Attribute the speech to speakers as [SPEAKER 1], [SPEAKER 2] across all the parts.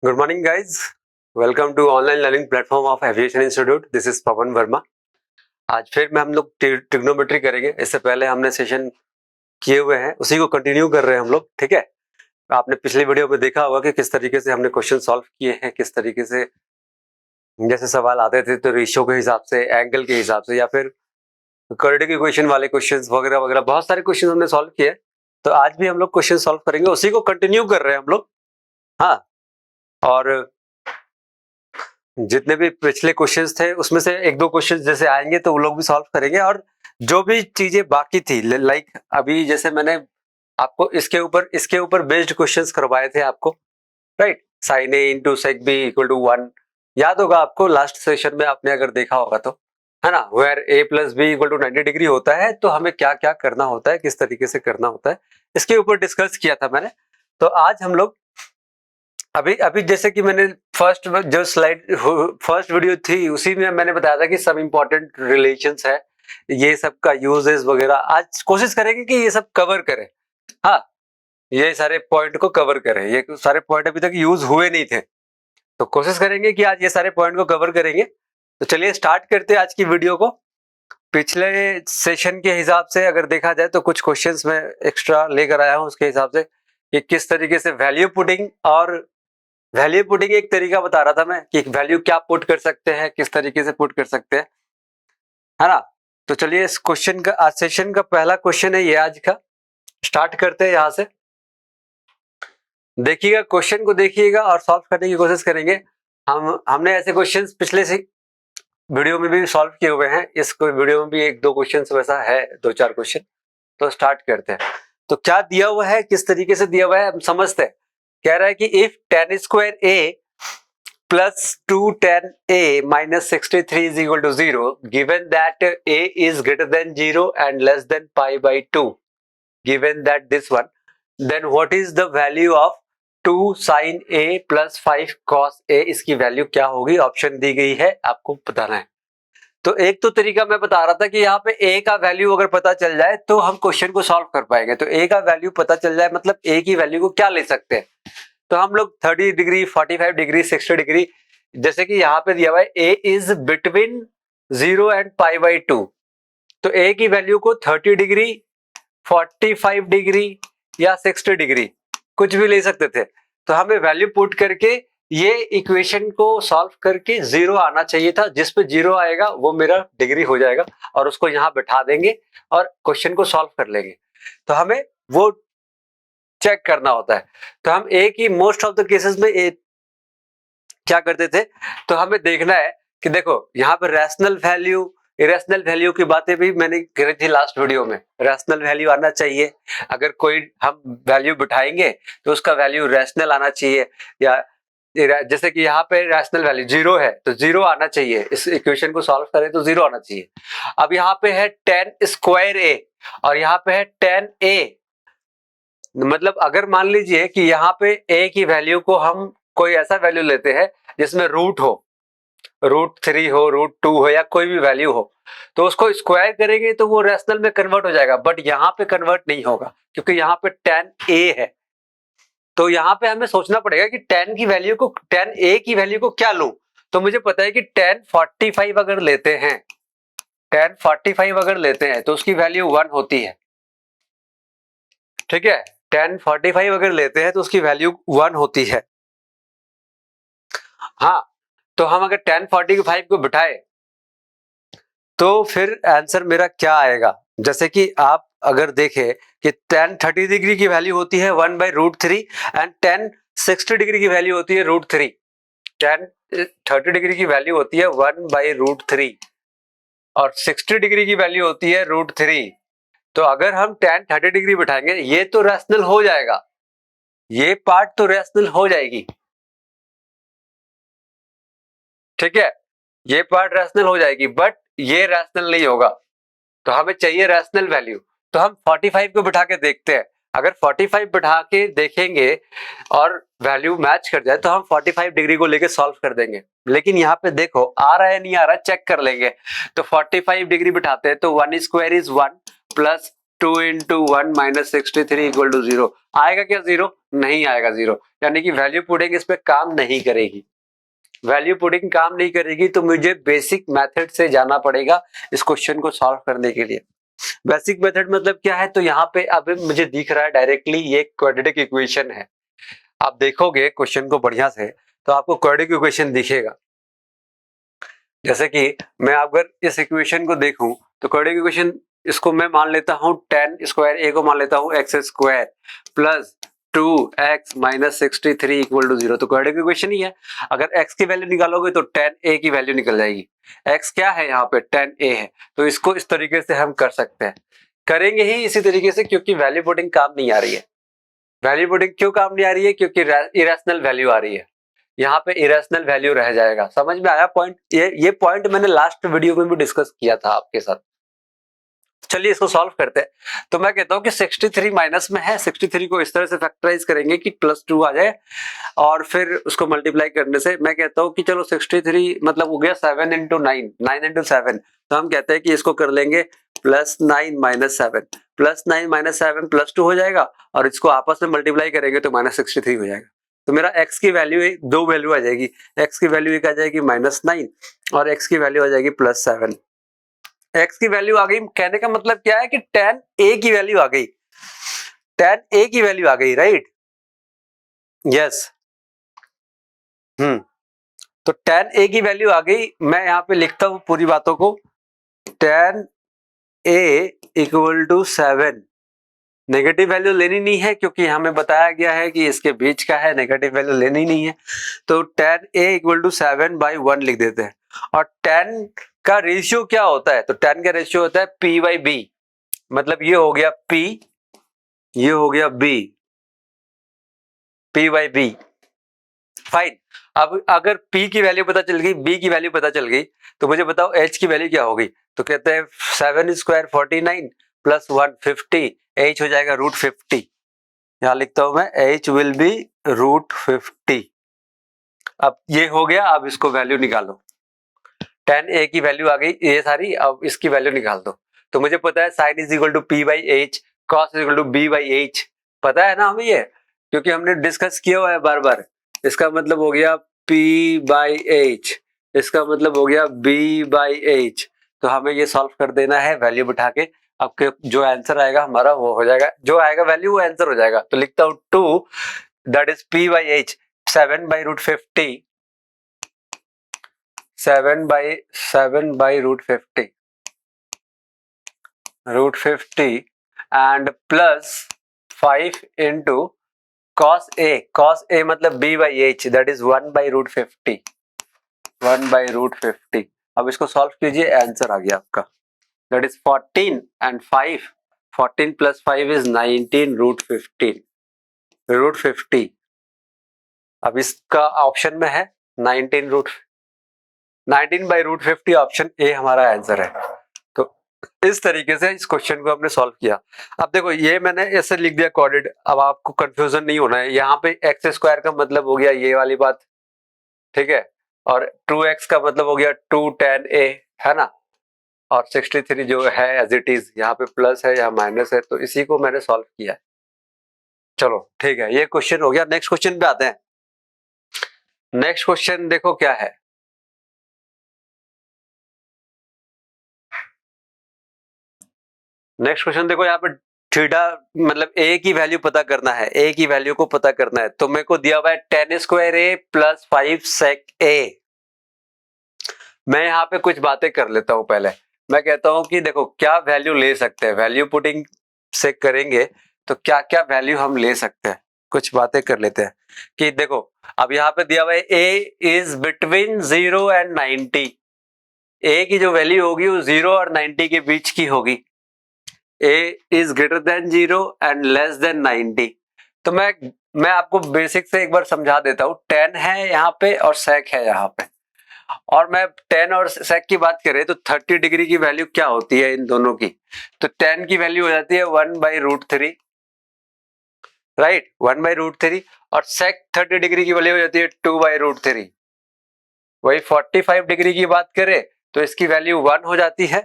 [SPEAKER 1] Good morning guys, welcome to online learning platform of aviation institute. This is Pawan Verma. आज फिर हम लोग trigonometry करेंगे। इससे पहले हमने सेशन किए हुए हैं, उसी को कंटिन्यू कर रहे हैं हम लोग। ठीक है, आपने पिछली वीडियो में देखा होगा कि किस तरीके से हमने क्वेश्चन सॉल्व किए हैं, किस तरीके से जैसे सवाल आते थे तो रेशियो के हिसाब से, एंगल के हिसाब से, या फिर कर्डिक इक्वेशन वाले क्वेश्चन वगैरह वगैरह बहुत सारे क्वेश्चन हमने सॉल्व किए। तो आज भी हम लोग क्वेश्चन सॉल्व करेंगे, उसी को कंटिन्यू कर रहे हैं हम लोग। हाँ, और जितने भी पिछले क्वेश्चंस थे उसमें से एक दो क्वेश्चंस जैसे आएंगे तो वो लोग भी सॉल्व करेंगे। और जो भी चीजें बाकी थी, लाइक अभी जैसे मैंने आपको इसके ऊपर बेस्ड क्वेश्चंस करवाए थे आपको, right. Sine A into sec B equal to 1 याद होगा आपको, लास्ट सेशन में आपने अगर देखा होगा तो, है ना। Where A plus B equal to 90 degree होता है तो हमें क्या क्या करना होता है, किस तरीके से करना होता है, इसके ऊपर डिस्कस किया था मैंने। तो आज हम लोग अभी जैसे कि मैंने फर्स्ट वीडियो थी उसी में मैंने बताया था कि सब इंपॉर्टेंट रिलेशंस है, ये सब का यूजेस वगैरह आज कोशिश करेंगे कि ये सब कवर करें। हाँ, ये सारे पॉइंट को कवर करें। ये सारे पॉइंट अभी तक यूज हुए नहीं थे, तो कोशिश करेंगे कि आज ये सारे पॉइंट को कवर करेंगे। तो चलिए स्टार्ट करते हैं आज की वीडियो को। पिछले सेशन के हिसाब से अगर देखा जाए तो कुछ क्वेश्चंस मैं एक्स्ट्रा लेकर आया हूं, उसके हिसाब से कि किस तरीके से वैल्यू पुटिंग एक तरीका बता रहा था मैं कि वैल्यू क्या पुट कर सकते हैं, किस तरीके से पुट कर सकते हैं, है ना। तो चलिए इस क्वेश्चन का, आज सेशन का पहला क्वेश्चन है ये आज का। स्टार्ट करते हैं यहां से। देखिएगा, क्वेश्चन को देखिएगा और सॉल्व करने की कोशिश करेंगे। हमने ऐसे क्वेश्चंस पिछले से वीडियो में भी सॉल्व किए हुए हैं। इस वीडियो में भी एक दो क्वेश्चन वैसा है, दो चार क्वेश्चन। तो स्टार्ट करते हैं। तो क्या दिया हुआ है, किस तरीके से दिया हुआ है हम समझते हैं। कह रहा है कि if tan square a plus 2 tan a minus 63 is equal to 0, given that a is greater than 0 and less than pi by 2, given that this one, then what is the value of 2 sin a plus 5 cos a? इसकी value क्या होगी, option दी गई है, आपको बताना है। तो एक तो तरीका मैं बता रहा था कि यहाँ पे a का वैल्यू अगर पता चल जाए तो हम क्वेश्चन को सॉल्व कर पाएंगे। तो a का वैल्यू पता चल जाए मतलब a की वैल्यू को क्या ले सकते हैं। तो हम लोग 30 डिग्री, 45 डिग्री, 60 डिग्री, जैसे कि यहाँ पे दिया हुआ है a is between 0 and pi by 2, तो a की वैल्यू को 30 डिग्री, 45 डिग्री या 60 डिग्री कुछ भी ले सकते थे। तो हमें वैल्यू पुट करके ये इक्वेशन को सॉल्व करके 0 आना चाहिए था। जिस पे 0 आएगा वो मेरा डिग्री हो जाएगा और उसको यहाँ बैठा देंगे और क्वेश्चन को सॉल्व कर लेंगे। तो हमें वो चेक करना होता है। तो हम एक ही मोस्ट ऑफ द केसेस में क्या करते थे, तो हमें देखना है कि देखो यहाँ पे रैशनल वैल्यू, इरेशनल वैल्यू की बातें भी मैंने करी थी लास्ट वीडियो में। रैशनल वैल्यू आना चाहिए, अगर कोई हम वैल्यू बिठाएंगे तो उसका वैल्यू रैशनल आना चाहिए। या जैसे कि यहाँ पे रैशनल वैल्यू 0 है तो 0 आना चाहिए, इस इक्वेशन को सॉल्व करें तो 0 आना चाहिए। अब यहाँ पे है tan स्क्वायर a और यहाँ पे है tan a, मतलब अगर मान लीजिए कि यहाँ पे a की वैल्यू को हम कोई ऐसा वैल्यू लेते हैं जिसमें रूट हो, √3 हो, √2 हो या कोई भी वैल्यू हो, तो उसको स्क्वायर करेंगे तो वो रैशनल में कन्वर्ट हो जाएगा। बट यहाँ पे कन्वर्ट नहीं होगा क्योंकि यहाँ पे tan a है। तो यहाँ पे हमें सोचना पड़ेगा कि tan a की वैल्यू को क्या लूं। तो मुझे पता है कि tan 45 अगर लेते हैं, tan 45 अगर लेते हैं तो उसकी वैल्यू 1 होती है। ठीक है, tan 45 अगर लेते हैं तो उसकी वैल्यू 1 होती है। हाँ, तो हम अगर tan 45 को बिठाए तो फिर आंसर मेरा क्या आएगा। जैसे कि आप अगर देखें कि tan 30 डिग्री की वैल्यू होती है 1/√3 एंड tan 60 डिग्री की वैल्यू होती है √3। tan 30 डिग्री की वैल्यू होती है 1/√3 और 60 डिग्री की वैल्यू होती है √3। तो अगर हम tan 30 डिग्री बिठाएंगे ये तो रैशनल हो जाएगा, ये पार्ट तो रैशनल हो जाएगी। ठीक है, ये पार्ट रैशनल हो जाएगी बट ये रैशनल नहीं होगा। तो हमें चाहिए रैशनल वैल्यू। तो हम 45 को बिठा के देखते हैं। अगर 45 बिठा के देखेंगे और वैल्यू मैच कर जाए तो हम 45 डिग्री को लेके सॉल्व कर देंगे। लेकिन यहाँ पे देखो आ रहा है नहीं आ रहा, चेक कर लेंगे। तो 45 डिग्री बिठाते हैं तो 1 square is 1 plus 2 into 1 minus 63 equal to 0 आएगा क्या? 0 नहीं आएगा 0, यानी कि वैल्यू पुटिंग इस पे काम नहीं करेगी। वैल्यू पुटिंग काम नहीं करेगी तो मुझे बेसिक मेथड से जाना पड़ेगा इस क्वेश्चन को सॉल्व करने के लिए। बेसिक मेथड मतलब क्या है? तो यहाँ पे अब मुझे दिख रहा है डायरेक्टली ये क्वाड्रेटिक इक्वेशन है। आप देखोगे क्वेश्चन को बढ़िया से तो आपको क्वाड्रेटिक इक्वेशन दिखेगा। जैसे कि मैं अगर इस इक्वेशन को देखूं तो क्वाड्रेटिक इक्वेशन इसको मैं मान लेता हूं tan स्क्वायर a को मान लेता हूं x square plus 2x minus 63 equal to 0। तो क्वाड्रेटिक इक्वेशन ही है। अगर x की वैल्यू निकालोगे तो tan a की वैल्यू निकल जाएगी। x क्या है? यहाँ पे tan a है, तो इसको इस तरीके से हम कर सकते हैं, करेंगे ही इसी तरीके से, क्योंकि वैल्यू पुटिंग काम नहीं आ रही है। वैल्यू पुटिंग क्यों काम नहीं आ रही है? क्योंकि इरेशनल वैल्यू आ रही है, यहाँ पे इरेशनल वैल्यू रह जाएगा। समझ में आया पॉइंट? ये पॉइंट मैंने लास्ट वीडियो में भी डिस्कस किया था आपके साथ। चलिए इसको सॉल्व करते हैं। तो मैं कहता हूं कि 63 माइनस में है, 63 को इस तरह से फैक्टराइज करेंगे कि +2 आ जाए और फिर उसको मल्टीप्लाई करने से मैं कहता हूं कि चलो 63 मतलब हो गया 7 इंटू 9, 9 इंटू 7। तो हम कहते हैं कि इसको कर लेंगे +9 माइनस 7, +9 माइनस 7 +2 हो जाएगा और इसको आपस में मल्टीप्लाई करेंगे तो -63 हो जाएगा। तो मेरा x की वैल्यू दो वैल्यू आ जाएगी, x की वैल्यू एक आ जाएगी -9 और x की वैल्यू आ जाएगी +7। x की वैल्यू आ गई, कहने का मतलब क्या है कि tan a की वैल्यू आ गई, tan a की वैल्यू आ गई, राइट? यस। तो tan a की वैल्यू आ गई। मैं यहां पे लिखता हूं पूरी बातों को, tan a equal to 7। Negative value लेनी नहीं है क्योंकि हमें बताया गया है कि इसके बीच का है, नेगेटिव वैल्यू लेनी नहीं है। तो tan a इक्वल टू 7/1 लिख देते हैं। और tan का रेशियो क्या होता है? तो tan का रेशियो होता है p/b, मतलब ये हो गया p, ये हो गया b, p/b। फाइन। अब अगर p की वैल्यू पता चल गई, b की वैल्यू पता चल गई, तो मुझे बताओ h की वैल्यू क्या होगी? तो कहते हैं 7 स्क्वायर 49 प्लस 1 50, h हो जाएगा √50। यहां लिखता हूं मैं h विल बी √50। अब ये हो गया, अब इसको वैल्यू निकालो। tan a की वैल्यू आ गई ये सारी, अब इसकी वैल्यू निकाल दो। तो मुझे पता है sin is equal to p/h, cos is equal to b/h, पता है ना हमें ये, क्योंकि हमने डिस्कस किया हुआ है बार बार। इसका मतलब हो गया p/h, इसका मतलब हो गया b/h। तो हमें ये सॉल्व कर देना है वैल्यू बिठा के। आपके जो आंसर आएगा हमारा वो हो जाएगा, जो आएगा वैल्यू वो आंसर हो जाएगा। तो लिखता हूं 2 that is p/h 7/√50, 7/√50 √50 and plus 5 into cos a मतलब b/h that is 1/√50, 1/√50। अब इसको सॉल्व कीजिए, आंसर आ गया आपका, that is 14 and 5, 14 plus 5 is 19 √15, √50। अब इसका ऑप्शन में है 19/√50, ऑप्शन ए हमारा आंसर है। तो इस तरीके से इस क्वेश्चन को हमने सॉल्व किया। अब देखो ये मैंने ऐसे लिख दिया कोऑर्डिनेट, अब आपको कंफ्यूजन नहीं होना है। यहाँ पे x स्क्वायर का मतलब हो गया ये वाली बात, ठीक है, और 2x का मतलब हो गया 2 tan a, है ना, और 63 जो है एज इट इज, यहाँ पे प्लस है यहाँ माइनस है, तो इसी को मैंने सॉल्व किया है। चलो ठीक है, ये क्वेश्चन हो गया। नेक्स्ट क्वेश्चन पे आते हैं। नेक्स्ट क्वेश्चन देखो क्या है। नेक्स्ट क्वेश्चन देखो, यहाँ पे थीटा मतलब a की वैल्यू पता करना है, a की वैल्यू को पता करना है। तो मेरे को दिया हुआ है tan square a plus 5 sec a। मैं यहाँ पे कुछ बातें कर लेता हूँ पहले। मैं कहता हूँ कि देखो क्या वैल्यू ले सकते हैं, वैल्यू पुटिंग से करेंगे तो क्या क्या वैल्यू हम ले सकते हैं, कुछ बातें कर लेते हैं। कि देखो अब यहाँ पे दिया हुआ है a is between 0 and 90। a की जो वैल्यू होगी वो 0 और 90 के बीच की होगी। a is greater than 0 and less than 90। तो मैं आपको बेसिक से एक बार समझा देता हूँ। tan है यहाँ पे और sec है यहाँ पे, और मैं tan और sec की बात करें तो 30 डिग्री की वैल्यू क्या होती है इन दोनों की? तो tan की वैल्यू हो जाती है 1/√3, राइट, 1/√3, और sec 30 डिग्री की वैल्यू हो जाती है 2/√3। वही 45 डिग्री की बात करें तो इसकी वैल्यू 1 हो जाती है,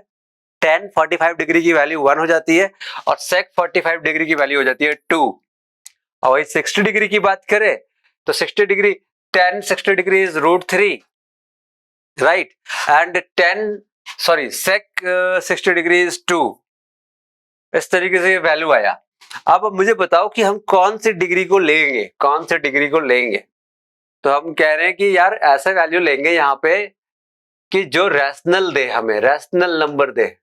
[SPEAKER 1] tan 45 डिग्री की वैल्यू 1 हो जाती है और sec 45 डिग्री की वैल्यू हो जाती है 2। और वही 60 डिग्री की बात करें तो 60 degree tan 60 degree is √3, right, and sec 60 degree is 2। इस तरीके से ये वैल्यू आया। अब मुझे बताओ कि हम कौन सी डिग्री को लेंगे, कौन सी डिग्री को लेंगे। तो हम कह रहे हैं कि यार ऐसा वैल्यू लेंगे यहाँ पे कि जो रैशनल दे, हमें रैशनल नंबर दे,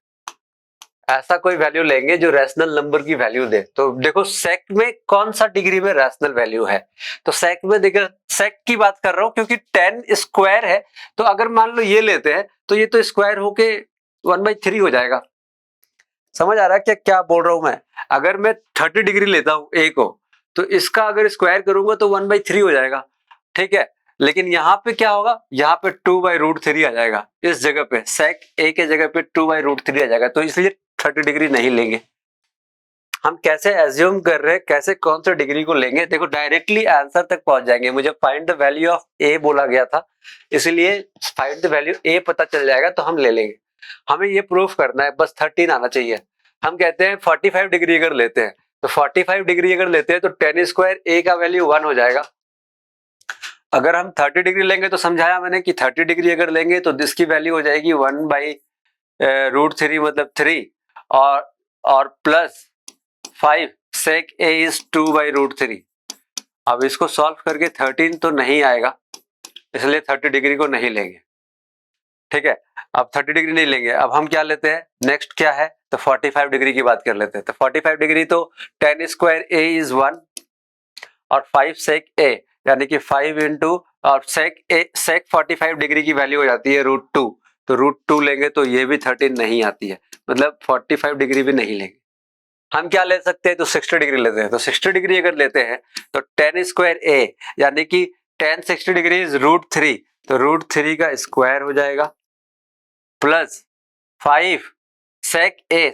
[SPEAKER 1] ऐसा कोई वैल्यू लेंगे जो रैशनल नंबर की वैल्यू दे। तो देखो सेक में कौन सा डिग्री में रैशनल वैल्यू है, तो सेक में देखो सेक की बात कर रहा हूं क्योंकि 10 स्क्वायर है, तो अगर मान लो ये लेते हैं तो ये तो स्क्वायर होके 1/3 हो जाएगा। समझ आ रहा है क्या क्या बोल रहा हूं मैं। अगर मैं 30 डिग्री लेता हूं ए को, तो इसका अगर स्क्वायर करूंगा तो 1/3 हो जाएगा, ठीक है। लेकिन यहाँ पे क्या होगा, यहाँ पे 2/√3 आ जाएगा, इस जगह पे सेक ए के जगह पे 2/√3 आ जाएगा, तो इसलिए 30 डिग्री नहीं लेंगे। हम कैसे एज्यूम कर रहे हैं, कैसे कौन सा डिग्री को लेंगे, देखो डायरेक्टली आंसर तक पहुंच जाएंगे। मुझे फाइंड द वैल्यू ऑफ ए बोला गया था, इसलिए फाइंड द वैल्यू ए पता चल जाएगा तो हम ले लेंगे। हमें ये प्रूफ करना है, बस 13 आना चाहिए। हम कहते हैं 45 डिग्री अगर लेते हैं, तो 45 डिग्री अगर लेते हैं तो tan स्क्वायर ए का वैल्यू 1 हो जाएगा। अगर हम 30 डिग्री लेंगे तो समझाया मैंने कि 30 डिग्री अगर लेंगे तो इसकी वैल्यू हो जाएगी 1/√3 मतलब 3, और प्लस 5 sec a इज 2/√3। अब इसको सॉल्व करके 13 तो नहीं आएगा, इसलिए 30 डिग्री को नहीं लेंगे, ठीक है। अब 30 डिग्री नहीं लेंगे, अब हम क्या लेते हैं, नेक्स्ट क्या है, तो 45 डिग्री की बात कर लेते हैं। तो 45 डिग्री तो tan स्क्वायर a इज 1 और 5 sec a, यानी कि 5 इंटू और sec 45 डिग्री की वैल्यू हो जाती है √2, तो √2 लेंगे तो ये भी 13 नहीं आती है, मतलब 45 डिग्री भी नहीं लेंगे। हम क्या ले सकते हैं, तो 60 डिग्री लेते हैं। तो 60 डिग्री अगर लेते हैं तो tan स्क्वायर a, यानी कि tan 60 डिग्री इज √3, तो √3 का स्क्वायर हो जाएगा plus 5 sec a,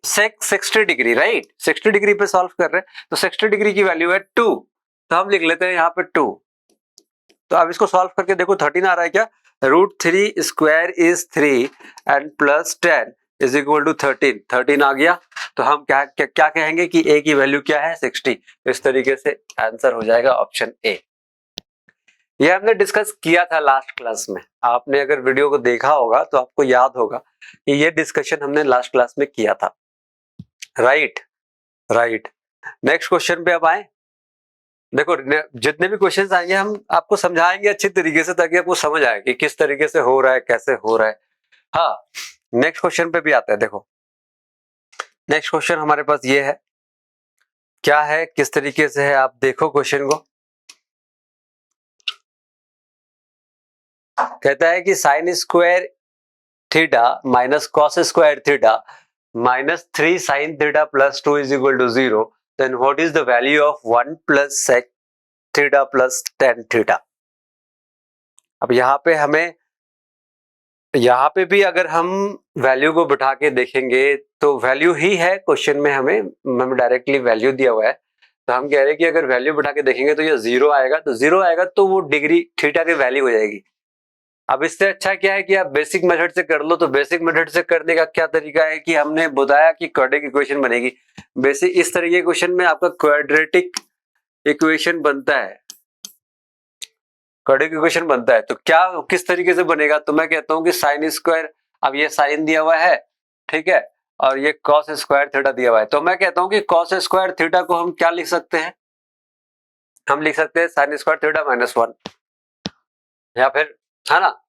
[SPEAKER 1] sec 60 degree, right, 60 degree पे सॉल्व कर रहे हैं, तो 60 डिग्री की वैल्यू है 2, तो हम लिख लेते हैं यहाँ पे 2। तो अब इसको सॉल्व करके देखो 13 आ रहा है क्या, √3 square is 3 and plus 10 is equal to 13 आ गया। तो हम क्या कहेंगे कि a की वैल्यू क्या है, 60। तो इस तरीके से आंसर हो जाएगा ऑप्शन ए। ये हमने डिस्कस किया था लास्ट क्लास में, आपने अगर वीडियो को देखा होगा तो आपको याद होगा कि ये डिस्कशन हमने लास्ट क्लास में किया था, राइट। नेक्स्ट क्वेश्चन पे अब आए। देखो जितने भी क्वेश्चंस आएंगे हम आपको समझाएंगे अच्छी तरीके से, ताकि आपको समझ आए कि किस तरीके से हो रहा है, कैसे हो रहा है। हाँ, नेक्स्ट क्वेश्चन पे भी आते हैं। देखो नेक्स्ट क्वेश्चन हमारे पास ये है, क्या है, किस तरीके से है, आप देखो क्वेश्चन को। कहता है कि sine square theta minus cos square theta minus 3 sine theta plus 2 is equal to 0, then what is the value of 1 plus sec theta plus tan theta. अब यहाँ पे भी अगर हम वैल्यू को बिठा के देखेंगे तो वैल्यू ही है क्वेश्चन में, हमें डायरेक्टली वैल्यू दिया हुआ है। तो हम कह रहे हैं कि अगर वैल्यू बिठा के देखेंगे तो ये 0 आएगा, तो 0 आएगा तो वो डिग्री थीटा की वैल्यू हो जाएगी। अब इससे अच्छा क्या है कि आप बेसिक मेथड से कर लो। तो बेसिक मेथड से करने का क्या तरीका है कि हमने बताया कि क्वाड्रेटिक इक्वेशन बनेगी। बेसिक इस तरीके के क्वेश्चन में आपका क्वाड्रेटिक इक्वेशन बनता है, क्वाड्रेटिक इक्वेशन बनता है। तो क्या किस तरीके से बनेगा, तो मैं कहता हूं कि साइन स्क्वायर, अब ये साइन दिया हुआ है, ठीक है, और ये कॉस स्क्वायर थीटा दिया हुआ है, तो मैं कहता हूं कि कॉस स्क्वायर थीटा को हम क्या लिख सकते हैं, हम लिख सकते हैं साइन स्क्वायर थीटा माइनस 1, या फिर, है ना,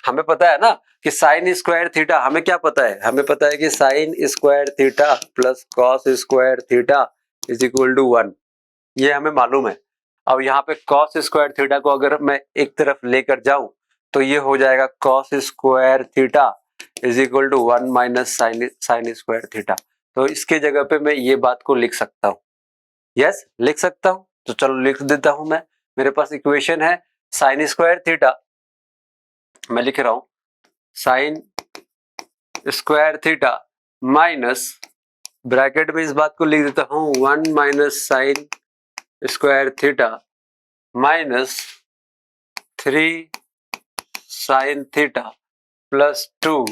[SPEAKER 1] हमें पता है ना कि साइन स्क्वायर थीटा, हमें क्या पता है, हमें पता है कि sine square theta plus cos square theta is equal to 1, ये हमें मालूम है। अब यहाँ पे कॉस स्क्वायर थीटा को अगर मैं एक तरफ लेकर जाऊं तो ये हो जाएगा cos square theta is equal to 1 minus sine square theta. तो इसके जगह पे मैं ये बात को लिख सकता हूँ, यस लिख सकता हूँ। तो चलो लिख देता हूं मैं। मेरे पास इक्वेशन है साइन स्क्वायर थीटा, मैं लिख रहा हूं sine square theta minus, bracket में इस बात को लिख देता हूं 1 minus sine square theta minus 3 sine theta plus 2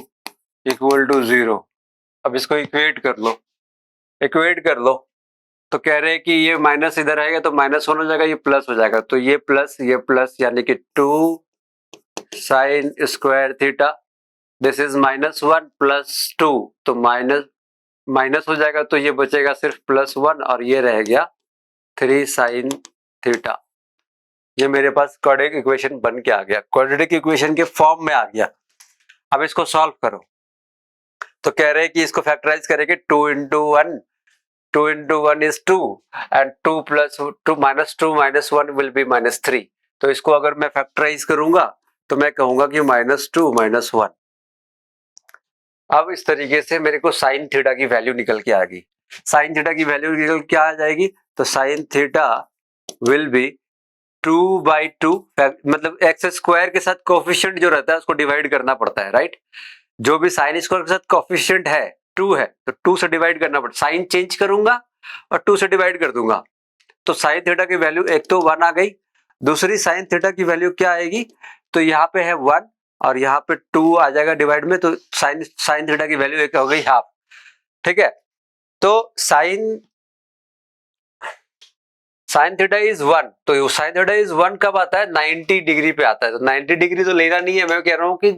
[SPEAKER 1] equal to 0। अब इसको इक्वेट कर लो, तो कह रहे हैं कि ये माइनस इधर आएगा तो -1 हो जाएगा, ये प्लस हो जाएगा, तो ये प्लस यानी कि 2 sine square theta, this is -1 plus 2, तो माइनस हो जाएगा, तो ये बचेगा सिर्फ +1 और ये रह गया 3 साइन थीटा। ये मेरे पास क्वाड्रेटिक इक्वेशन बन के आ गया, क्वाड्रेटिक इक्वेशन के फॉर्म में आ गया। अब इसको सॉल्व करो, तो कह रहे हैं कि इसको फैक्टराइज करेंगे, 2 into 1 is 2 and 2 plus 2 minus 1 will be -3। तो इसको अगर मैं फैक्टराइज करूंगा तो मैं कहूंगा कि -2 - 1। अब इस तरीके से मेरे को साइन थीटा की वैल्यू निकल के आ गई। साइन थीटा की वैल्यू निकल के आ जाएगी, तो साइन थीटा विल बी 2/2, मतलब एक्स स्क्वायर के साथ कोफिशिएंट जो रहता है उसको डिवाइड करना पड़ता है, राइट। जो भी साइन स्क्वायर के साथ कोफिशिएंट है 2 है, तो 2 से डिवाइड करना पड़ता है। साइन चेंज करूंगा और 2 से डिवाइड कर दूंगा, तो साइन थीटा की वैल्यू एक तो 1 आ गई, दूसरी साइन थीटा की वैल्यू क्या आएगी, तो यहाँ पे है 1 और यहाँ पे 2 आ जाएगा डिवाइड में, तो साइन थीटा की वैल्यू एक हो गई हाफ। ठीक है, तो साइन थीटा इज 1, तो साइन थीटा इज 1 कब आता है, 90 डिग्री पे आता है। तो 90 डिग्री तो लेना नहीं है, मैं कह रहा हूं कि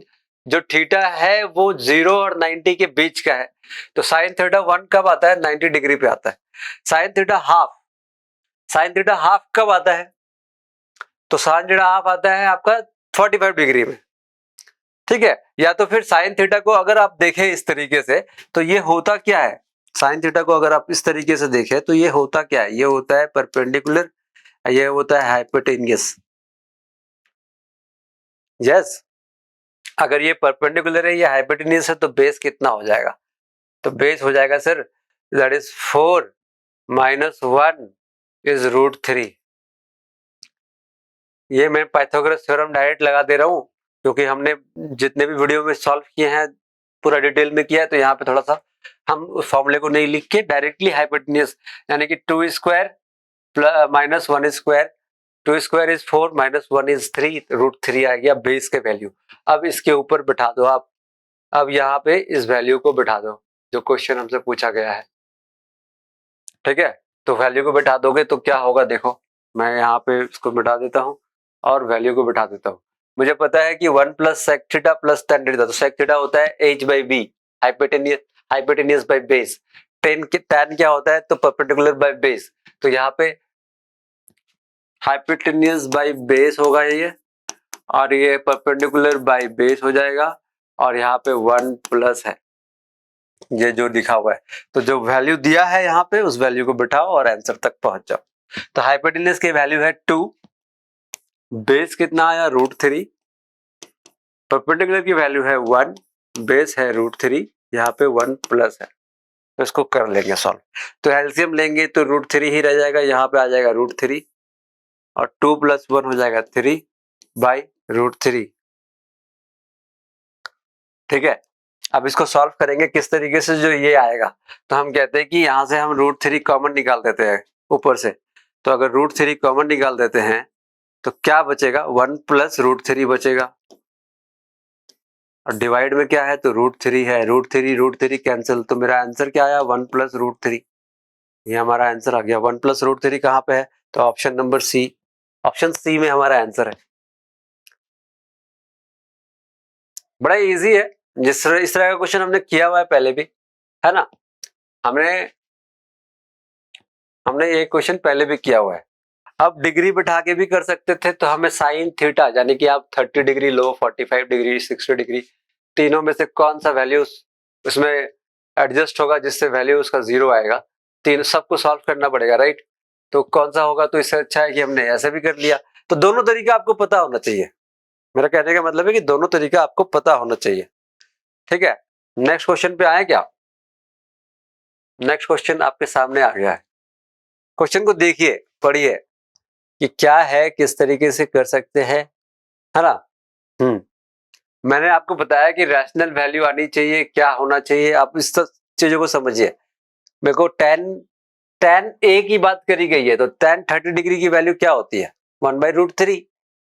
[SPEAKER 1] जो थीटा है वो 0 और 90 के बीच का है, तो साइन थीटा 1 कब आता है, 90 डिग्री पे आता है। साइन थीटा हाफ कब आता है, तो साइन थीटा हाफ आता है आपका 45 डिग्री में। ठीक है, या तो फिर साइन थीटा को अगर आप देखें इस तरीके से, तो ये होता क्या है, साइन थीटा को अगर आप इस तरीके से देखें तो ये होता क्या है, ये होता है परपेंडिकुलर, ये होता है हाइपोटेन्यूस। यस, अगर ये परपेंडिकुलर है, ये हाइपोटेन्यूस है, तो बेस कितना हो जाएगा, तो बेस हो जाएगा सर, दैट इज 4 - 1 इज √3। ये मैं पाइथागोरस थ्योरम डायरेक्ट लगा दे रहा हूं, क्योंकि हमने जितने भी वीडियो में सॉल्व किए हैं पूरा डिटेल में किया है, तो यहाँ पे थोड़ा सा हम उस फॉर्मूले को नहीं लिख के डायरेक्टली हाइपोटेन्यूस, यानी कि 2 square - 1 square, 2 square is 4 - 1 is 3, √3 आ गया बेस के वैल्यू। अब इसके ऊपर बिठा दो आप, अब यहाँ पे इस वैल्यू को बिठा दो जो क्वेश्चन हमसे पूछा गया है। ठीक है, तो वैल्यू को बिठा दोगे तो क्या होगा, देखो मैं यहाँ पे इसको बिठा देता हूँ और वैल्यू को बिठा देता हूँ। मुझे पता है कि 1 + sec थीटा + tan थीटा, तो sec थीटा होता है h/b, hypotenuse by base. tan क्या होता है, तो परपेंडिकुलर बाय बेस, तो यहाँ पे हाइपोटेन्यूस बाय बेस होगा ये, और ये परपेंडिकुलर बाय बेस हो जाएगा, और यहाँ पे 1 प्लस है ये जो लिखा हुआ है। तो जो वैल्यू दिया है यहाँ पे उस वैल्यू को बिठाओ और आंसर तक पहुंच जाओ। तो हाइपोटेन्यूस की वैल्यू है 2, बेस कितना आया √3, परपेंडिकुलर की वैल्यू है 1, बेस है √3, यहाँ पे 1 प्लस है, तो इसको कर लेंगे सॉल्व। तो एलसीएम लेंगे तो √3 ही रह जाएगा, यहाँ पे आ जाएगा √3 और 2 + 1 हो जाएगा 3/√3। ठीक है, अब इसको सॉल्व करेंगे किस तरीके से, जो ये आएगा तो हम कहते हैं कि यहाँ से हम √3 कॉमन निकाल देते हैं ऊपर से। तो अगर √3 कॉमन निकाल देते हैं तो क्या बचेगा, 1 + √3 बचेगा, और डिवाइड में क्या है, तो √3 है, √3 कैंसिल, तो मेरा आंसर क्या आया, 1 + √3। ये हमारा आंसर आ गया। 1 + √3 कहाँ पे है, तो option number C, option C में हमारा आंसर है। बड़ा इजी है, इस तरह का क्वेश्चन हमने किया हुआ है पहले भी, है ना। हमने ये क्वेश्चन पहले भी किया हुआ है। अब डिग्री बिठा के भी कर सकते थे, तो हमें साइन थीटा यानी कि आप 30 डिग्री लो, 45 डिग्री, 60 डिग्री, तीनों में से कौन सा वैल्यू उसमें एडजस्ट होगा जिससे वैल्यू उसका 0 आएगा, तीन सबको सॉल्व करना पड़ेगा, राइट। तो कौन सा होगा, तो इससे अच्छा है कि हमने ऐसे भी कर लिया। तो दोनों तरीका आपको पता होना चाहिए, मेरा कहने का मतलब है कि दोनों तरीका आपको पता होना चाहिए। ठीक है, नेक्स्ट क्वेश्चन पे आए क्या, नेक्स्ट क्वेश्चन आपके सामने आ गया है। क्वेश्चन को देखिए, पढ़िए कि क्या है, किस तरीके से कर सकते हैं, है ना। मैंने आपको बताया कि रैशनल वैल्यू आनी चाहिए, क्या होना चाहिए, आप इस चीजों को समझिए। मेरे को tan a की बात करी गई है, तो tan 30 डिग्री की वैल्यू क्या होती है, 1/√3,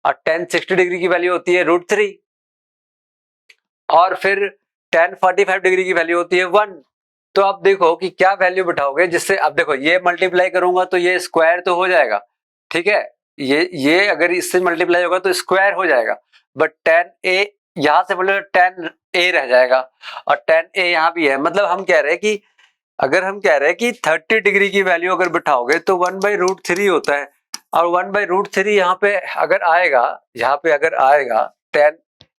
[SPEAKER 1] और tan 60 डिग्री की वैल्यू होती है √3, और फिर tan 45 डिग्री की वैल्यू होती है 1। तो अब देखो कि क्या वैल्यू बिठाओगे जिससे, अब देखो ये मल्टीप्लाई करूंगा तो ये स्क्वायर तो हो जाएगा, ठीक है, ये अगर इससे मल्टीप्लाई होगा तो स्क्वायर हो जाएगा, बट tan a यहां से बोले tan a रह जाएगा और tan a यहां भी है। मतलब हम कह रहे हैं कि अगर हम कह रहे हैं कि 30 डिग्री की वैल्यू अगर बिठाओगे तो 1/√3 होता है, और 1/√3 यहाँ पे अगर आएगा, यहाँ पे अगर आएगा tan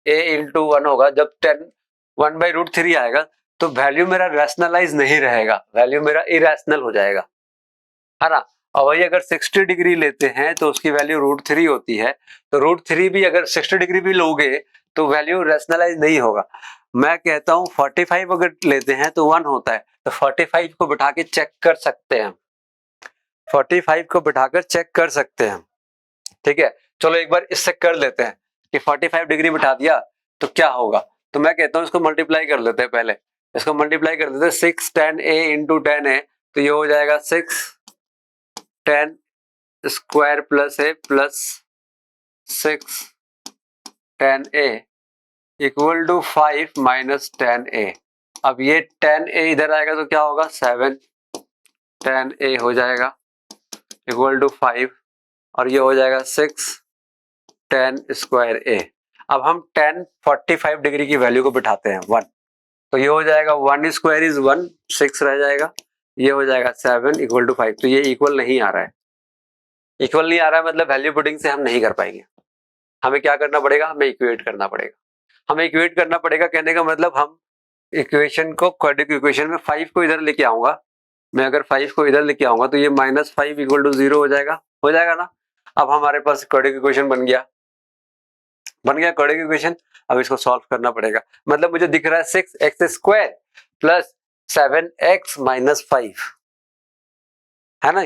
[SPEAKER 1] a इंटू 1 होगा, जब tan 1/√3 आएगा तो वैल्यू मेरा रैशनलाइज नहीं रहेगा, वैल्यू मेरा इरेशनल हो जाएगा, है ना। और वही अगर 60 डिग्री लेते हैं तो उसकी वैल्यू √3 होती है, तो √3 भी अगर 60 डिग्री भी लोगे तो वैल्यू रैशनलाइज नहीं होगा। मैं कहता हूं 45 अगर लेते हैं तो 1 होता है, तो 45 को बिठा के चेक कर सकते हैं, 45 को बिठाकर चेक कर सकते हैं, ठीक है। चलो एक बार इससे कर लेते हैं कि 45 डिग्री बिठा दिया तो क्या होगा। तो मैं कहता हूं इसको मल्टीप्लाई कर लेते हैं, पहले इसको मल्टीप्लाई कर देते हैं, 6 tan a into tan a, तो ये हो जाएगा 6 tan square plus a plus 6 tan a equal to 5 minus tan a। अब ये tan a इधर आएगा तो क्या होगा, 7 tan a हो जाएगा इक्वल टू 5, और ये हो जाएगा 6 tan स्क्वायर a। अब हम tan 45 डिग्री की वैल्यू को बिठाते हैं 1, तो ये हो जाएगा 1 स्क्वायर इज 1, 6 रह जाएगा, ये हो जाएगा 7 इक्वल टू 5। तो ये इक्वल नहीं आ रहा है, इक्वल नहीं आ रहा है मतलब वैल्यू पुटिंग से हम नहीं कर पाएंगे। हमें क्या करना पड़ेगा, हमें इक्वेट करना पड़ेगा, हमें इक्वेट करना पड़ेगा। कहने का मतलब हम इक्वेशन को, क्वाड्रेटिक इक्वेशन में 5 को इधर लेके आऊंगा, मैं अगर 5 को इधर लेके आऊंगा तो ये -5 इक्वल टू 0 हो जाएगा ना। अब हमारे पास क्वाड्रेटिक इक्वेशन बन गया क्वाड्रेटिक इक्वेशन। अब इसको सॉल्व करना पड़ेगा, मतलब मुझे दिख रहा है 6x square plus 7x minus 5, है ना।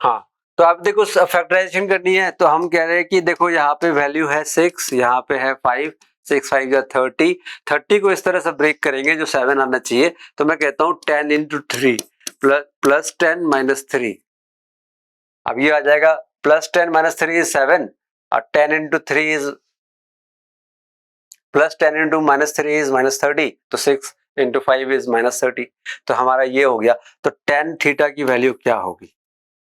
[SPEAKER 1] हाँ, तो आप देखो फैक्टराइजेशन करनी है, तो हम कह रहे हैं कि देखो यहाँ पे वैल्यू है 6, यहाँ पे है 5, 6 5 या 30 को इस तरह से ब्रेक करेंगे जो 7 आना चाहिए। तो मैं कहता हूँ 10 इंटू 3 प्लस 10 माइनस 3। अब ये आ जाएगा प्लस 10 माइनस 3 इज 7, और 10 into 3 is plus 10 into minus 3 is minus 30, तो 6 इंटू 5 इज माइनस 30। तो हमारा ये हो गया। तो tan थीटा की वैल्यू क्या होगी,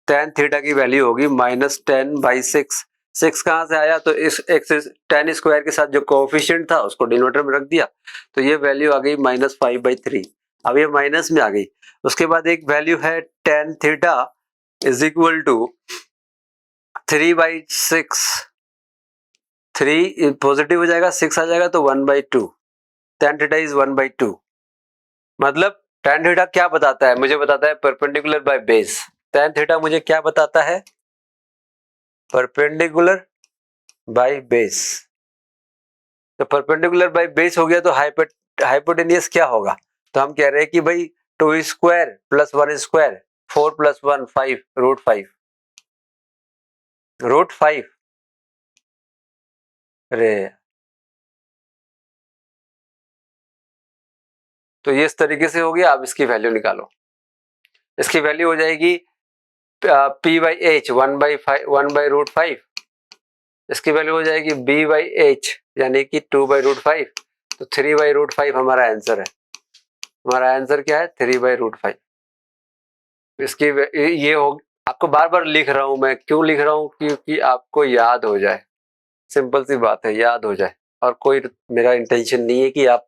[SPEAKER 1] tan थीटा की वैल्यू होगी -10/6। 6 कहां से आया, तो इस एक्सिस tan स्क्वायर के साथ जो कोएफिशिएंट था उसको डिनोमिनेटर में रख दिया, तो ये वैल्यू आ गई -5/3। अब ये माइनस में आ गई। उसके बाद एक वैल्यू है tan theta is equal to 3/6, 3 positive हो जाएगा, 6 आ जाएगा तो 1/2, tan थीटा इज 1/2। मतलब tan थीटा क्या बताता है, मुझे बताता है perpendicular by base. tan theta मुझे क्या बताता है, परपेंडिकुलर बाय बेस। तो परपेंडिकुलर बाय बेस हो गया तो हाइपोटेनियस क्या होगा, तो हम कह रहे हैं कि भाई 2 स्क्वायर प्लस 1 स्क्वायर, 4 प्लस 1 5, √5। अरे तो ये इस तरीके से हो गया। अब इसकी वैल्यू निकालो, इसकी वैल्यू हो जाएगी p/h 1/5, इसकी वैल्यू हो जाएगी b/h यानी कि 2/5, तो 3/5 हमारा आंसर है। हमारा आंसर क्या है, 3/5। इसकी ये हो, आपको बार बार लिख रहा हूं मैं, क्यों लिख रहा हूं, क्योंकि आपको याद हो जाए, सिंपल सी बात है, याद हो जाए। और कोई मेरा इंटेंशन नहीं है कि आप,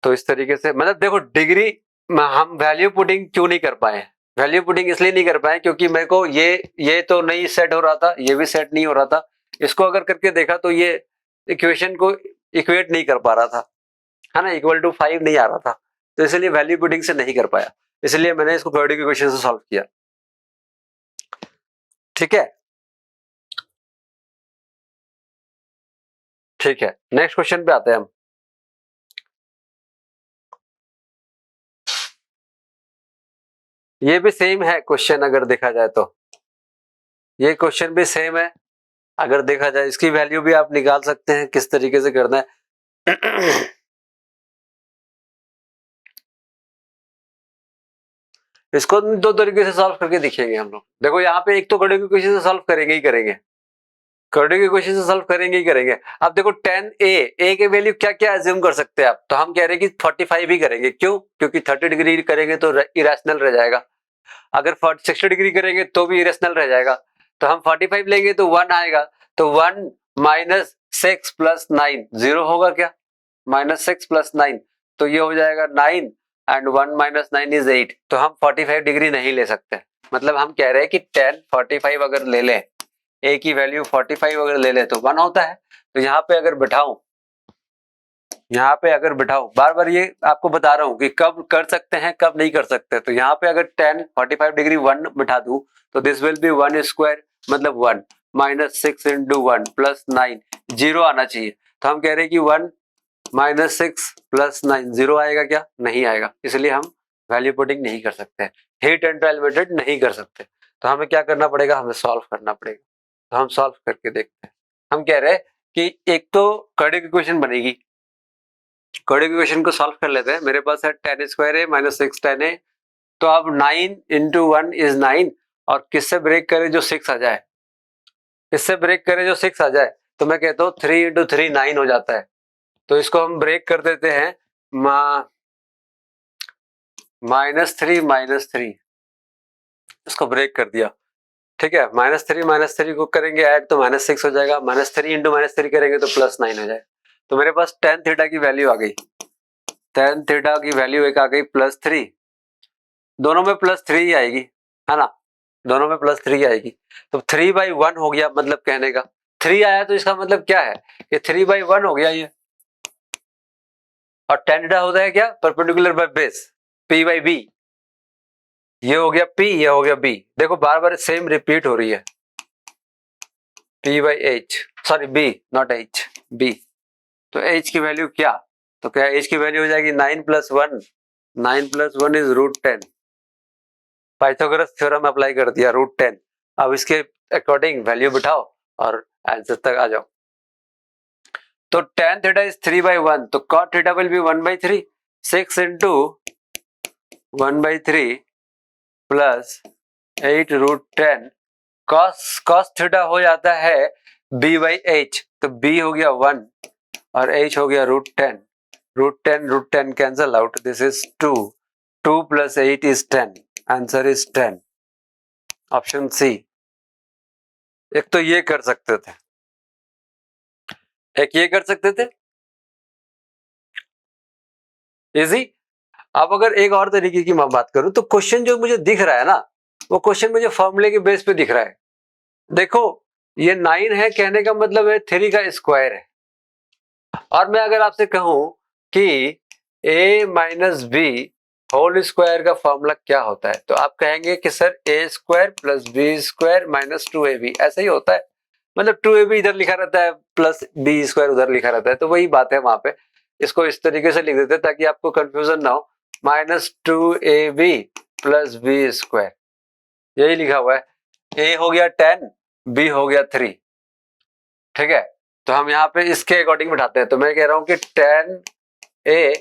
[SPEAKER 1] तो इस तरीके से मतलब देखो डिग्री हम वैल्यू पुटिंग क्यों नहीं कर पाए, वैल्यू पुटिंग इसलिए नहीं कर पाए क्योंकि मेरे को ये तो नहीं सेट हो रहा था, ये भी सेट नहीं हो रहा था। इसको अगर करके देखा तो ये इक्वेशन को इक्वेट नहीं कर पा रहा था, है ना, इक्वल टू 5 नहीं आ रहा था, तो इसलिए वैल्यू पुटिंग से नहीं कर पाया, इसलिए मैंने इसको क्वाड्रेटिक इक्वेशन से सॉल्व किया। ठीक है, ठीक है, नेक्स्ट क्वेश्चन पे आते हैं हम। ये भी सेम है क्वेश्चन, अगर देखा जाए तो ये क्वेश्चन भी सेम है, अगर देखा जाए इसकी वैल्यू भी आप निकाल सकते हैं, किस तरीके से करना है। इसको दो तरीके से सॉल्व करके दिखेंगे हम लोग। देखो यहाँ पे एक तो क्वाड्रेटिक इक्वेशन से सॉल्व करेंगे ही करेंगे, क्वाड्रेटिक इक्वेशन से सॉल्व करेंगे ही करेंगे। अब देखो tan a के वैल्यू क्या क्या एज्यूम कर सकते हैं आप, तो हम कह रहे हैं कि 45 ही करेंगे। क्यों? क्योंकि 30 डिग्री करेंगे तो इरेशनल रह जाएगा, अगर 60 डिग्री करेंगे तो भी इरेशनल रह जाएगा। तो हम 45 लेंगे तो 1 आएगा, तो 1 माइनस 6 प्लस 9 0 होगा क्या? माइनस 6 प्लस 9, तो ये हो जाएगा 9 एंड 1 माइनस 9 इज 8। तो हम 45 डिग्री नहीं ले सकते। मतलब हम कह रहे हैं कि tan 45 अगर ले लें, a की वैल्यू 45 अगर ले लें तो 1 होता है। तो यहाँ पे अगर बिठाऊं, बार बार ये आपको बता रहा हूं कि कब कर सकते हैं कब नहीं कर सकते। तो यहाँ पे अगर tan 45 डिग्री 1 बिठा दूं तो दिस विल बी 1 स्क्वायर, मतलब 1 माइनस 6 इंटू 1 प्लस 9, 0 आना चाहिए। तो हम कह रहे हैं कि 1 माइनस 6 प्लस 9 0 आएगा क्या? नहीं आएगा, इसलिए हम वैल्यू पुटिंग नहीं कर सकते, हीट एंड ट्रायल मेथड नहीं कर सकते। तो हमें क्या करना पड़ेगा? हमें सॉल्व करना पड़ेगा। तो हम सॉल्व करके देखते हैं। हम कह रहे हैं कि एक तो क्वाड्रेटिक इक्वेशन बनेगी, क्वाड्रेटिक इक्वेशन को सॉल्व कर लेते हैं। मेरे पास है tan square a minus 6 tan a, तो अब 9 इंटू 1 इज 9, और किससे ब्रेक करे जो 6 आ जाए, इससे ब्रेक करे जो 6 आ जाए, तो मैं कहता हूँ 3 इंटू 3 9 हो जाता है। तो इसको हम ब्रेक कर देते हैं, -3 इसको ब्रेक कर दिया। ठीक है, -3 को करेंगे ऐड तो -6 हो जाएगा, -3 इंटू -3 करेंगे तो +9 हो जाएगा। तो मेरे पास tan थीटा की वैल्यू आ गई, tan थीटा की वैल्यू एक आ गई +3, दोनों में +3 ही आएगी, है ना, दोनों में +3 आएगी। तो 3/1 हो गया, मतलब कहने का 3 आया तो इसका मतलब क्या है कि 3/1 हो गया ये। और tan थीटा होता है क्या? Perpendicular by base, p/b। ये हो गया p, ये हो गया b। देखो बार बार सेम रिपीट हो रही है, p/h, sorry b not h, b। तो h की वैल्यू क्या? तो क्या h की वैल्यू हो जाएगी 9 + 1, 9 + 1 इज √10। पाइथागोरस थ्योरम अप्लाई कर दिया, √10। अब इसके अकॉर्डिंग वैल्यू बिठाओ और आंसर तक आ जाओ। तो tan थीटा इज 3/1, तो cot theta will be 1/3, 6 into 1/3 plus 8 √10। cos theta हो जाता है b/h, तो b हो गया 1 और h हो गया √10, √10 cancel out, this is 2, 2 + 8 is 10, answer is 10, option C. एक तो ये कर सकते थे, एक ये कर सकते थे, इजी। अब अगर एक और तरीके की मैं बात करूं, तो क्वेश्चन जो मुझे दिख रहा है ना, वो क्वेश्चन मुझे फॉर्मूले के बेस पे दिख रहा है। देखो ये 9 है, कहने का मतलब है 3 का स्क्वायर है। और मैं अगर आपसे कहूं कि a minus B whole square का फॉर्मूला क्या होता है, तो आप कहेंगे कि सर a² + b² - 2ab, ऐसा ही होता है। मतलब 2ab इधर लिखा रहता है प्लस b² उधर लिखा रहता है, तो वही बात है वहां पे। इसको इस तरीके से लिख देते हैं ताकि आपको कंफ्यूजन ना हो, -2ab + b², यही लिखा हुआ है। a हो गया 10, b हो गया 3, ठीक है। तो हम यहाँ पे इसके अकॉर्डिंग बिठाते हैं, तो मैं कह रहा हूं कि tan a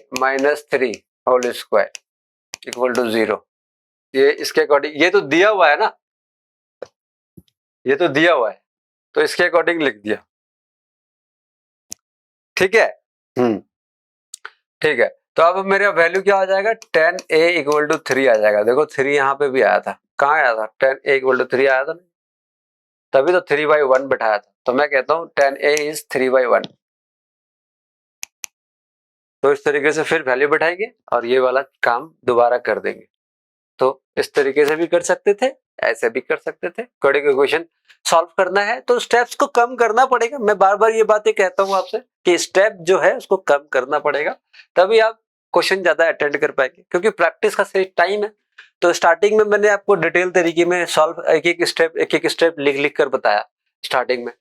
[SPEAKER 1] - 3 whole square equal to 0। ये इसके अकॉर्डिंग, ये तो दिया हुआ है ना, ये तो दिया हुआ है, तो इसके अकॉर्डिंग लिख दिया, ठीक है। ठीक है, तो अब मेरा वैल्यू क्या आ जाएगा? tan a = 3 आ जाएगा। देखो 3 यहाँ पे भी आया था, कहाँ आया था? tan a = 3 आया था, तभी तो 3/1 बैठाया था। तो मैं कहता हूँ tan a इज 3/1। तो इस तरीके से फिर वैल्यू बैठाएंगे और ये वाला काम दोबारा कर देंगे। तो इस तरीके से भी कर सकते थे, ऐसे भी कर सकते थे। क्वाड्रेटिक इक्वेशन सॉल्व करना है तो स्टेप्स को कम करना पड़ेगा। मैं बार बार ये बातें कहता हूं आपसे कि स्टेप जो है उसको कम करना पड़ेगा, तभी आप क्वेश्चन ज्यादा अटेंड कर पाएंगे, क्योंकि प्रैक्टिस का सही टाइम है। तो स्टार्टिंग में मैंने आपको डिटेल तरीके में सॉल्व एक एक स्टेप लिख लिख कर बताया स्टार्टिंग में।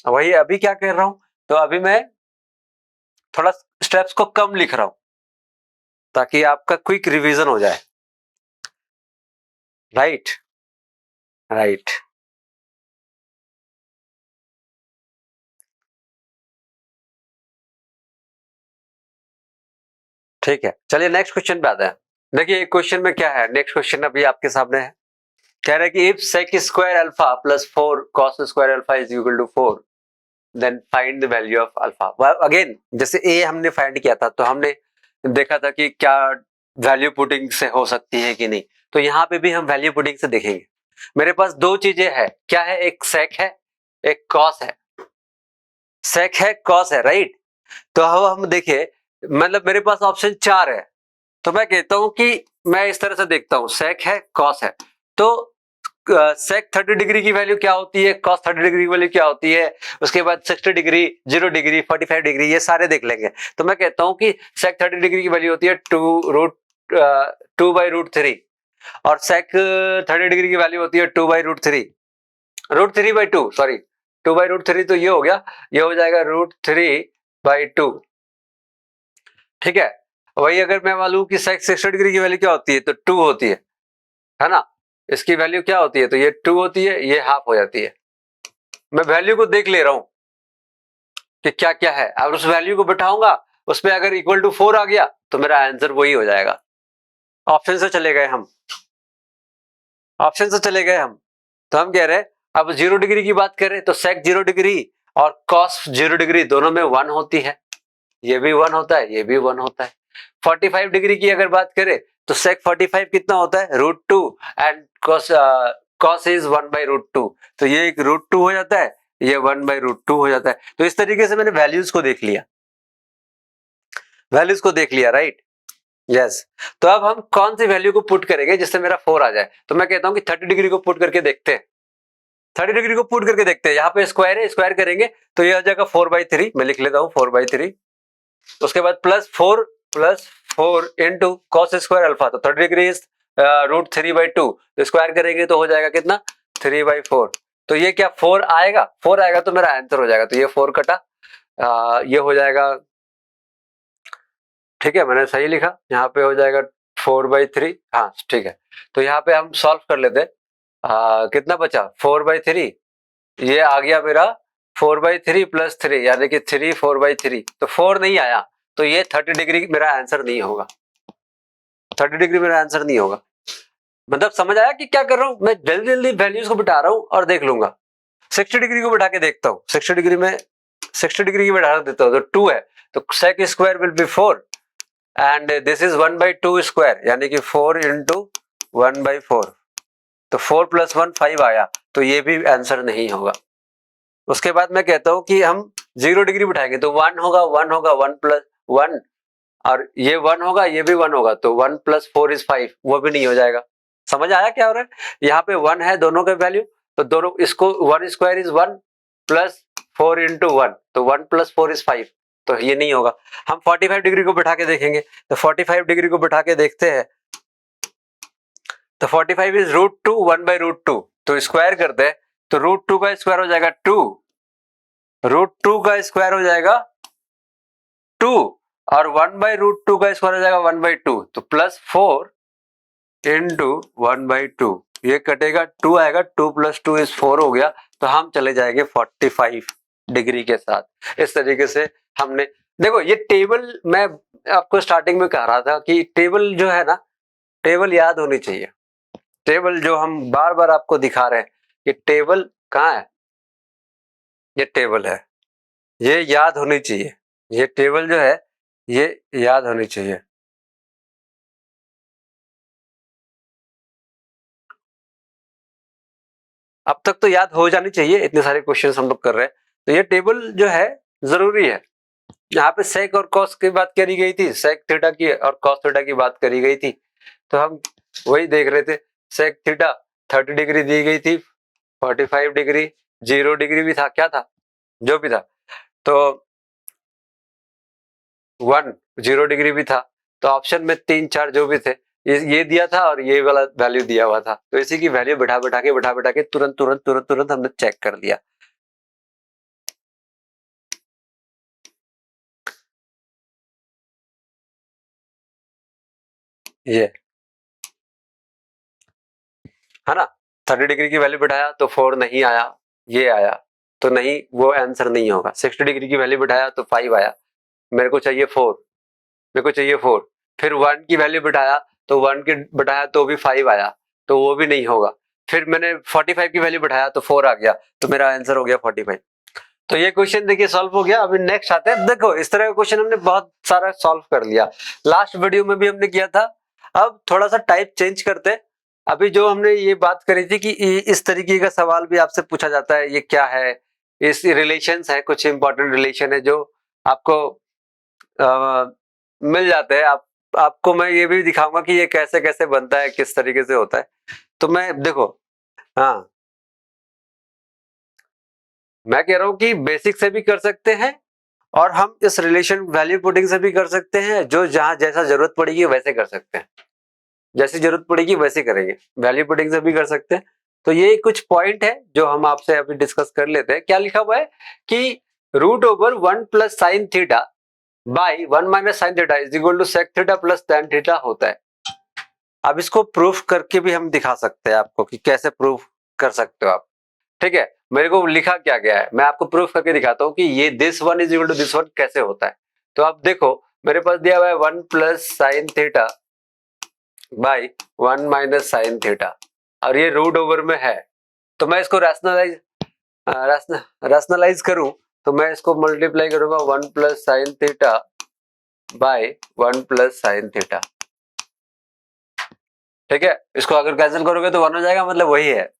[SPEAKER 1] वही अभी क्या कर रहा हूं, तो अभी मैं थोड़ा स्टेप्स को कम लिख रहा हूं ताकि आपका क्विक रिवीजन हो जाए। राइट राइट ठीक है, चलिए नेक्स्ट क्वेश्चन पे आते हैं। देखिए क्वेश्चन में क्या है, नेक्स्ट क्वेश्चन अभी आपके सामने है। कह रहा है कि if sec² α + 4 cos² α = 4, then find the value of alpha. Again जैसे ए हमने फाइंड किया था तो हमने देखा था कि क्या वैल्यू पुटिंग से हो सकती है कि नहीं, तो यहाँ पे भी हम वैल्यू पुटिंग से देखेंगे। मेरे पास दो चीजें है, क्या है, एक सेक है एक कॉस है, सेक है कॉस है, राइट। तो अब हम देखे, मतलब मेरे पास ऑप्शन 4 है, तो मैं कहता हूं कि मैं इस तरह से देखता हूं, सेक है कॉस है, तो सेक 30 डिग्री की वैल्यू क्या होती है, कॉस 30 डिग्री की वैल्यू क्या होती है, उसके बाद 60 डिग्री, 0 डिग्री, 45 डिग्री, ये सारे देख लेंगे। तो मैं कहता हूं कि सेक 30 डिग्री की वैल्यू होती है 2/√3 और सेक 30 डिग्री की वैल्यू होती है 2/√3, √3/2, सॉरी 2/√3, तो ये हो गया, ये हो जाएगा √3/2, ठीक है। वही अगर मैं मालूम कि सेक 60 डिग्री की वैल्यू क्या होती है, तो 2 होती है ना, इसकी वैल्यू क्या होती है, तो ये 2 होती है, ये हाफ हो जाती है। मैं वैल्यू को देख ले रहा हूं कि क्या क्या है, और उस वैल्यू को बिठाऊंगा, उसमें अगर इक्वल टू 4 आ गया तो मेरा आंसर वही हो जाएगा। ऑप्शन से चले गए हम, ऑप्शन से चले गए हम, तो हम कह रहे हैं अब 0 डिग्री की बात करें तो सेक 0 डिग्री और कॉस 0 डिग्री दोनों में 1 होती है, ये भी 1 होता है, ये भी 1 होता है। 45 डिग्री की अगर बात करें तो सेक 45 कितना होता है, √2 एंड कॉस इज 1/√2, तो ये एक √2 हो जाता है, ये 1/√2 हो जाता है। तो इस तरीके से मैंने वैल्यूज को देख लिया, वैल्यूज को देख लिया, राइट, यस। तो अब हम कौन सी वैल्यू को पुट करेंगे जिससे मेरा 4 आ जाए, तो मैं कहता हूं कि 30 डिग्री को पुट करके देखते हैं, 30 डिग्री को पुट करके देखते हैं। यहाँ पे स्क्वायर है, स्क्वायर करेंगे तो ये आ जाएगा 4/3, मैं लिख लेता हूँ 4/3, उसके बाद +4 इंटू कॉस स्क्वायर अल्फा, तो 30 डिग्री इज √3/2, तो स्क्वायर करेंगे तो हो जाएगा कितना, 3/4। तो ये क्या 4 आएगा, 4 आएगा तो मेरा आंसर हो जाएगा, तो ये 4 कटा, ये हो जाएगा, ठीक है, मैंने सही लिखा, यहाँ पे हो जाएगा 4/3, हाँ ठीक है। तो यहाँ पे हम सॉल्व कर लेते हैं, कितना बचा 4/3, ये आ गया मेरा 4/3 + 3 यानी कि 3 4/3, तो 4 नहीं आया, तो ये 30 डिग्री मेरा आंसर नहीं होगा, 30 डिग्री मेरा आंसर नहीं होगा। मतलब समझ आया कि क्या कर रहा हूं मैं, जल्दी जल्दी वैल्यूज को बिठा रहा हूं और देख लूंगा। 60 डिग्री को बिठा के देखता हूं, 60 डिग्री में 60 डिग्री की बिठा देता हूं, तो 2 है, तो sec square will be 4 and this is 1/2 square यानी कि 4 इंटू 1/4, तो 4 + 1 5 आया, तो ये भी आंसर नहीं होगा। उसके बाद मैं कहता हूं कि हम 0 डिग्री बिठाएंगे तो 1 होगा, 1 होगा, 1 + 1, और ये 1 होगा, ये भी 1 होगा, तो 1 + 4 इज 5, वो भी नहीं हो जाएगा। समझ आया क्या हो रहा है, यहाँ पे 1 है दोनों के वैल्यू, तो दोनों इसको 1 स्क्वायर इज 1 + 4 इंटू 1, तो 1 + 4 इज 5, तो ये नहीं होगा। हम 45 डिग्री को बिठा के देखेंगे, तो 45 डिग्री को बिठा के देखते हैं, तो 45 इज √2 1/√2, तो स्क्वायर करते हैं, तो √2 का स्क्वायर हो जाएगा 2, √2 का स्क्वायर हो जाएगा 2, और 1/√2 का स्क्वायर हो जाएगा 1/2, तो +4 इंटू 1/2, ये कटेगा, 2 आएगा, 2 + 2 इज 4 हो गया, तो हम चले जाएंगे 45 डिग्री के साथ। इस तरीके से हमने, देखो ये टेबल मैं आपको स्टार्टिंग में कह रहा था कि टेबल जो है ना, टेबल याद होनी चाहिए, टेबल जो हम बार बार आपको दिखा रहे हैं, ये टेबल कहाँ है, ये टेबल है, ये याद होनी चाहिए, ये टेबल जो है ये याद होनी चाहिए। अब तक तो याद हो जानी चाहिए, इतने सारे क्वेश्चंस हम लोग कर रहे हैं, तो ये टेबल जो है जरूरी है। यहाँ पे सेक और कॉस की बात करी गई थी, सेक थीटा की और कॉस थीटा की बात करी गई थी, तो हम वही देख रहे थे। सेक थीटा 30 डिग्री दी गई थी, 45 डिग्री, 0 डिग्री भी था, क्या था, जो भी था, तो 1 0 डिग्री भी था, तो ऑप्शन में 3 4 जो भी थे, ये दिया था और ये वाला वैल्यू दिया हुआ था, तो इसी की वैल्यू बिठा बिठा के तुरंत तुरंत तुरंत तुरंत हमने चेक कर लिया। ये है ना, 30 डिग्री की वैल्यू बिठाया तो 4 नहीं आया, ये आया, तो नहीं, वो आंसर नहीं होगा। 60 डिग्री की वैल्यू बिठाया तो 5 आया, मेरे को चाहिए 4, मेरे को चाहिए 4, फिर 1 की वैल्यू बिठाया तो 1 की बिठाया तो भी 5 आया, तो वो भी नहीं होगा। फिर मैंने 45 की वैल्यू बिठाया तो 4 आ गया, तो मेरा आंसर हो गया 45। तो ये क्वेश्चन देखिए सॉल्व हो गया। अभी नेक्स्ट आते हैं। देखो इस तरह का क्वेश्चन हमने बहुत सारा सॉल्व कर लिया, लास्ट वीडियो में भी हमने किया था। अब थोड़ा सा टाइप चेंज करते हैं। अभी जो हमने ये बात करी थी कि इस तरीके का सवाल भी आपसे पूछा जाता है, ये क्या है, इस रिलेशंस है, कुछ इंपॉर्टेंट रिलेशन है जो आपको मिल जाते हैं। आपको मैं ये भी दिखाऊंगा कि ये कैसे कैसे बनता है, किस तरीके से होता है। तो मैं देखो, हाँ मैं कह रहा हूं कि बेसिक से भी कर सकते हैं और हम इस रिलेशन वैल्यू पुटिंग से भी कर सकते हैं। जो जहां जैसा जरूरत पड़ेगी वैसे कर सकते हैं, जैसी जरूरत पड़ेगी वैसे करेंगे। वैल्यू पुटिंग से भी कर सकते हैं। तो ये कुछ पॉइंट है जो हम आपसे अभी डिस्कस कर लेते हैं। क्या लिखा हुआ है कि root over 1 plus sine theta by 1 minus sine theta is equal to sec theta plus tan theta होता है। अब इसको प्रूफ करके भी हम दिखा सकते हैं आपको कि कैसे प्रूफ कर सकते हो आप। ठीक है, मेरे को लिखा क्या गया है, मैं आपको प्रूफ करके दिखाता हूँ कि ये this one is equal to this one कैसे होता है। तो आप देखो मेरे पास दिया हुआ है 1 plus sine theta by 1 minus sine theta और ये रूट ओवर में है। तो मैं इसको रैशनलाइज करूं तो मैं इसको मल्टीप्लाई करूंगा 1 plus sine theta by 1 plus sine theta. ठीक है, इसको अगर कैंसिल करोगे तो 1 हो जाएगा, मतलब वही है।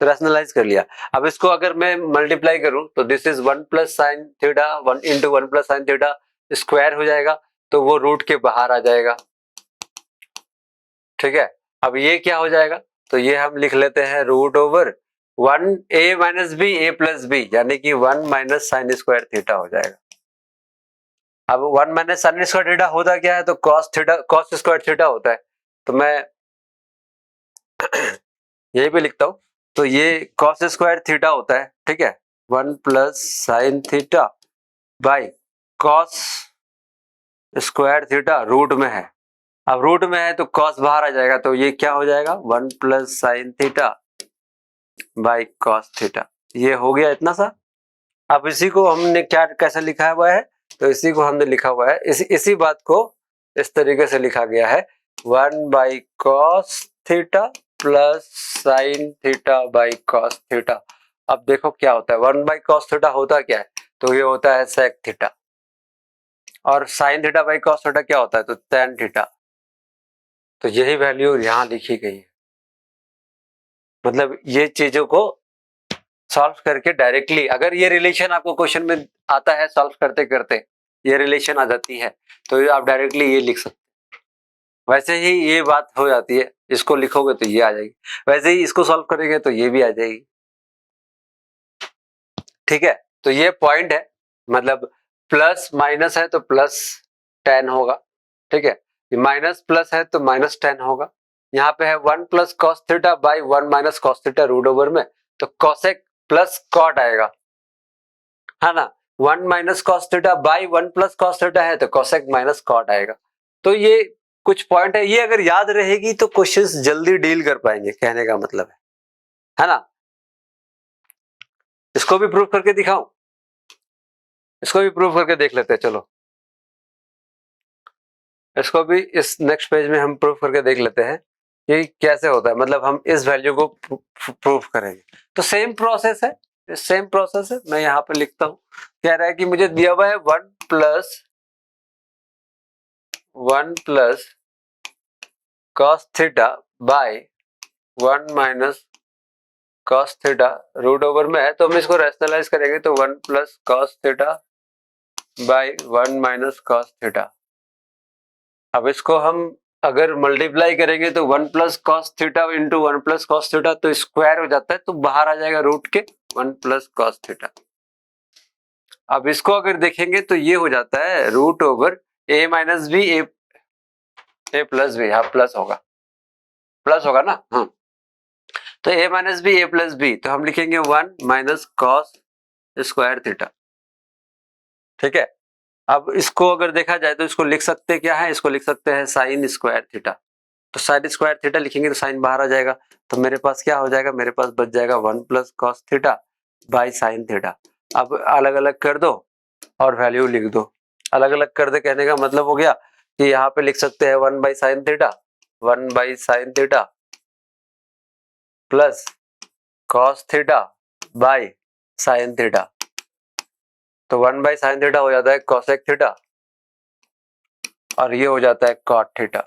[SPEAKER 1] तो रैशनलाइज कर लिया। अब इसको अगर मैं मल्टीप्लाई करूं तो this is 1 plus sine theta 1 into 1 plus sine theta square हो जाएगा, तो वो रूट के बाहर आ जाएगा। ठीक है, अब ये क्या हो जाएगा, तो ये हम लिख लेते हैं root over 1 a minus B A plus B, यानी कि 1 माइनस साइन स्क्वायर थीटा हो जाएगा। अब 1 माइनस साइन स्क्वायर थीटा होता क्या है, तो cos theta cos square theta होता है। तो मैं यही पे लिखता हूं, तो ये कॉस स्क्वायर थीटा होता है। ठीक है, 1 plus sine theta by cos square theta root में है। अब रूट में है तो कॉस बाहर आ जाएगा, तो ये क्या हो जाएगा 1 plus sine theta by cos theta. ये हो गया इतना सा। अब इसी को हमने क्या कैसे लिखा हुआ है, तो इसी को हमने लिखा हुआ है, इसी बात को इस तरीके से लिखा गया है 1 by cos theta plus sine theta by cos theta. अब देखो क्या होता है, 1 बाई कॉस थीटा होता क्या है, तो ये होता है सेक थीटा, और sign theta by cos theta क्या होता है, तो tan थीटा। तो यही वैल्यू यहां लिखी गई है। मतलब ये चीजों को सॉल्व करके डायरेक्टली, अगर ये रिलेशन आपको क्वेश्चन में आता है, सॉल्व करते करते ये रिलेशन आ जाती है, तो आप डायरेक्टली ये लिख सकते। वैसे ही ये बात हो जाती है, इसको लिखोगे तो ये आ जाएगी, वैसे ही इसको सॉल्व करेंगे तो ये भी आ जाएगी। ठीक है, तो ये पॉइंट है, मतलब प्लस माइनस है तो प्लस tan होगा। ठीक है, माइनस प्लस है तो माइनस tan होगा। यहाँ पे है 1 plus cos theta by 1 minus cos theta root over में, तो कॉसेक प्लस कॉट आएगा, है ना। 1 minus cos theta by 1 plus cos theta है तो कॉसेक माइनस कॉट आएगा। तो ये कुछ पॉइंट है, ये अगर याद रहेगी तो क्वेश्चंस जल्दी डील कर पाएंगे, कहने का मतलब है ना। इसको भी प्रूफ करके दिखाऊं, इसको भी प्रूफ करके देख लेते हैं। चलो इसको भी इस नेक्स्ट पेज में हम प्रूफ करके देख लेते हैं कि कैसे होता है, मतलब हम इस वैल्यू को प्रूफ करेंगे। तो सेम प्रोसेस है, सेम प्रोसेस है। मैं यहाँ पे लिखता हूं, कह रहा है कि मुझे दिया हुआ है 1 plus cos theta by 1 minus cos theta root over में है, तो हम इसको रैशनलाइज करेंगे तो 1 plus cos theta by 1 minus cos theta. अब इसको हम अगर मल्टीप्लाई करेंगे तो 1 plus cos theta into 1 plus cos theta, तो स्क्वायर हो जाता है, तो बाहर आ जाएगा रूट के 1 प्लस cos थीटा। अब इसको अगर देखेंगे तो ये हो जाता है root over a minus B A plus b, हाँ प्लस होगा ना। हाँ, तो a minus B A plus b, तो हम लिखेंगे 1 माइनस कॉस स्क्वायर थीटा। ठीक है, अब इसको अगर देखा जाए तो इसको लिख सकते क्या है, इसको लिख सकते हैं साइन स्क्वायर थीटा। तो साइन स्क्वायर थीटा लिखेंगे तो साइन बाहर आ जाएगा, तो मेरे पास क्या हो जाएगा, मेरे पास बच जाएगा 1 plus cos theta by sine theta. अब अलग अलग कर दो और वैल्यू लिख दो। अलग अलग कर दे कहने का मतलब हो गया कि यहाँ पे लिख सकते हैं 1 by sine theta, 1 by sine theta plus cos theta by sine theta. तो 1/sin थीटा हो जाता है cosec थीटा और ये हो जाता है cot थीटा।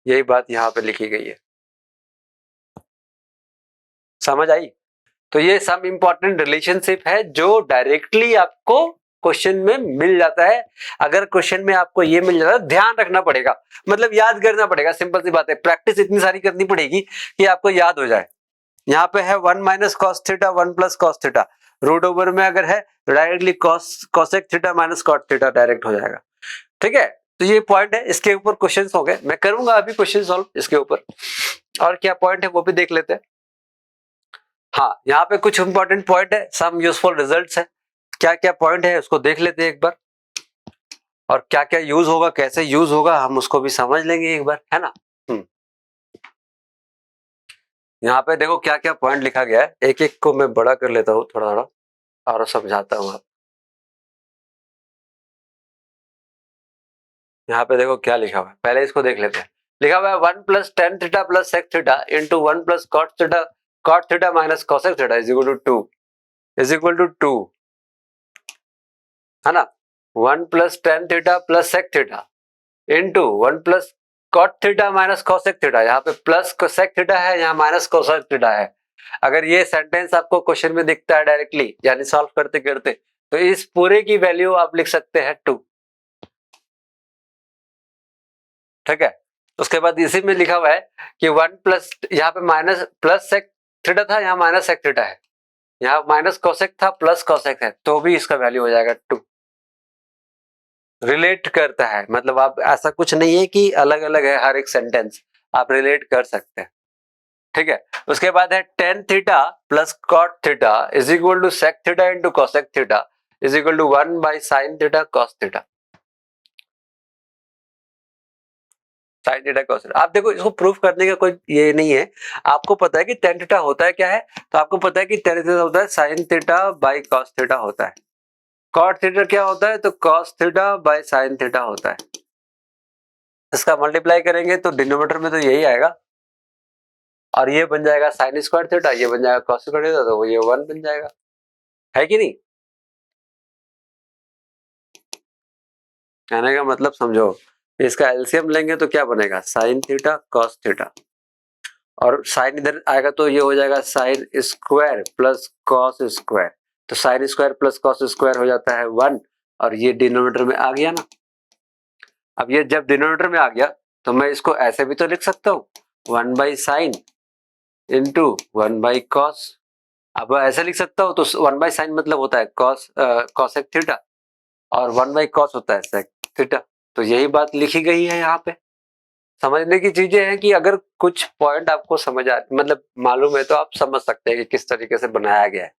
[SPEAKER 1] यही बात यहाँ पे लिखी गई है, समझ आई? तो ये सम इंपॉर्टेंट रिलेशनशिप है जो डायरेक्टली आपको क्वेश्चन में मिल जाता है। अगर क्वेश्चन में आपको ये मिल जाता है, ध्यान रखना पड़ेगा, मतलब याद करना पड़ेगा, सिंपल सी बात है, प्रैक्टिस इतनी सारी करनी पड़ेगी कि आपको याद हो जाए। यहाँ पे है 1 minus cos theta 1 plus cos theta, root over में अगर है तो directly cosec theta minus cot theta direct हो जाएगा। ठीक है, तो ये पॉइंट है, इसके ऊपर क्वेश्चन हो गए, मैं करूंगा अभी क्वेश्चन सॉल्व इसके ऊपर, और क्या पॉइंट है वो भी देख लेते हैं। हाँ, यहाँ पे कुछ इंपॉर्टेंट पॉइंट है, सम यूजफुल रिजल्ट्स है, क्या क्या पॉइंट है उसको देख लेते हैं एक बार, और क्या क्या यूज होगा, कैसे यूज होगा हम उसको भी समझ लेंगे एक बार, है ना। यहाँ पे देखो क्या क्या पॉइंट लिखा गया है, एक एक को मैं बड़ा कर लेता हूँ थोड़ा थोड़ा और समझाता हूँ। यहाँ पे देखो क्या लिखा हुआ है, पहले इसको देख लेते हैं। लिखा हुआ है 1 plus tan theta plus sec theta into 1 plus cot theta minus cosec theta is equal to 2 है ना। 1 plus tan theta plus sec theta into 1 plus cot theta minus cosec theta, यहाँ पे प्लस सेक थीटा है, यहाँ minus cosec theta है। अगर ये sentence आपको क्वेश्चन में दिखता है डायरेक्टली, यानी सॉल्व करते करते, तो इस पूरे की वैल्यू आप लिख सकते हैं 2। ठीक है, उसके बाद इसी में लिखा हुआ है कि 1 प्लस, यहाँ पे माइनस प्लस सेक थीटा था, यहाँ माइनस सेक थीटा है, यहाँ माइनस कोसेक था प्लस कोसेक है, तो भी इसका वैल्यू हो जाएगा 2। रिलेट करता है, मतलब आप ऐसा कुछ नहीं है कि अलग अलग है हर एक सेंटेंस, आप रिलेट कर सकते हैं। ठीक है, उसके बाद है tan theta plus cot theta is equal to sec theta into cosec theta is equal to 1/sin theta cos theta. Sine theta cos theta, आप देखो इसको प्रूफ करने का कोई ये नहीं है, आपको पता है कि टेन थीटा होता है क्या है, तो आपको पता है कि टेन थीटा होता है sign theta by cos theta होता है। कॉट थीटा क्या होता है, तो cos theta by sine theta होता है। इसका मल्टीप्लाई करेंगे तो डिनोमिनेटर में तो यही आएगा, और ये बन जाएगा साइन स्क्वायर थीटा, ये बन जाएगा कॉस स्क्वायर थीटा, तो ये 1 बन जाएगा, है कि नहीं। कहने का मतलब समझो, इसका एलसीएम लेंगे तो क्या बनेगा, साइन थीटा कॉस थीटा, और साइन इधर आएगा तो ये हो जाएगा sine square plus cos square, तो sine square plus cos square हो जाता है 1, और ये डिनोमिनेटर में आ गया ना। अब ये जब डिनोमिनेटर में आ गया तो मैं इसको ऐसे भी तो लिख सकता हूँ, 1/sin इंटू 1/cos। अब ऐसे लिख सकता हूँ, तो 1/sin मतलब होता है कॉसेक थीटा, और 1/cos होता है सेक थीटा। तो यही बात लिखी गई है यहाँ पे। समझने की चीजें हैं कि अगर कुछ पॉइंट आपको समझ आ, मतलब मालूम है, तो आप समझ सकते हैं कि किस तरीके से बनाया गया है।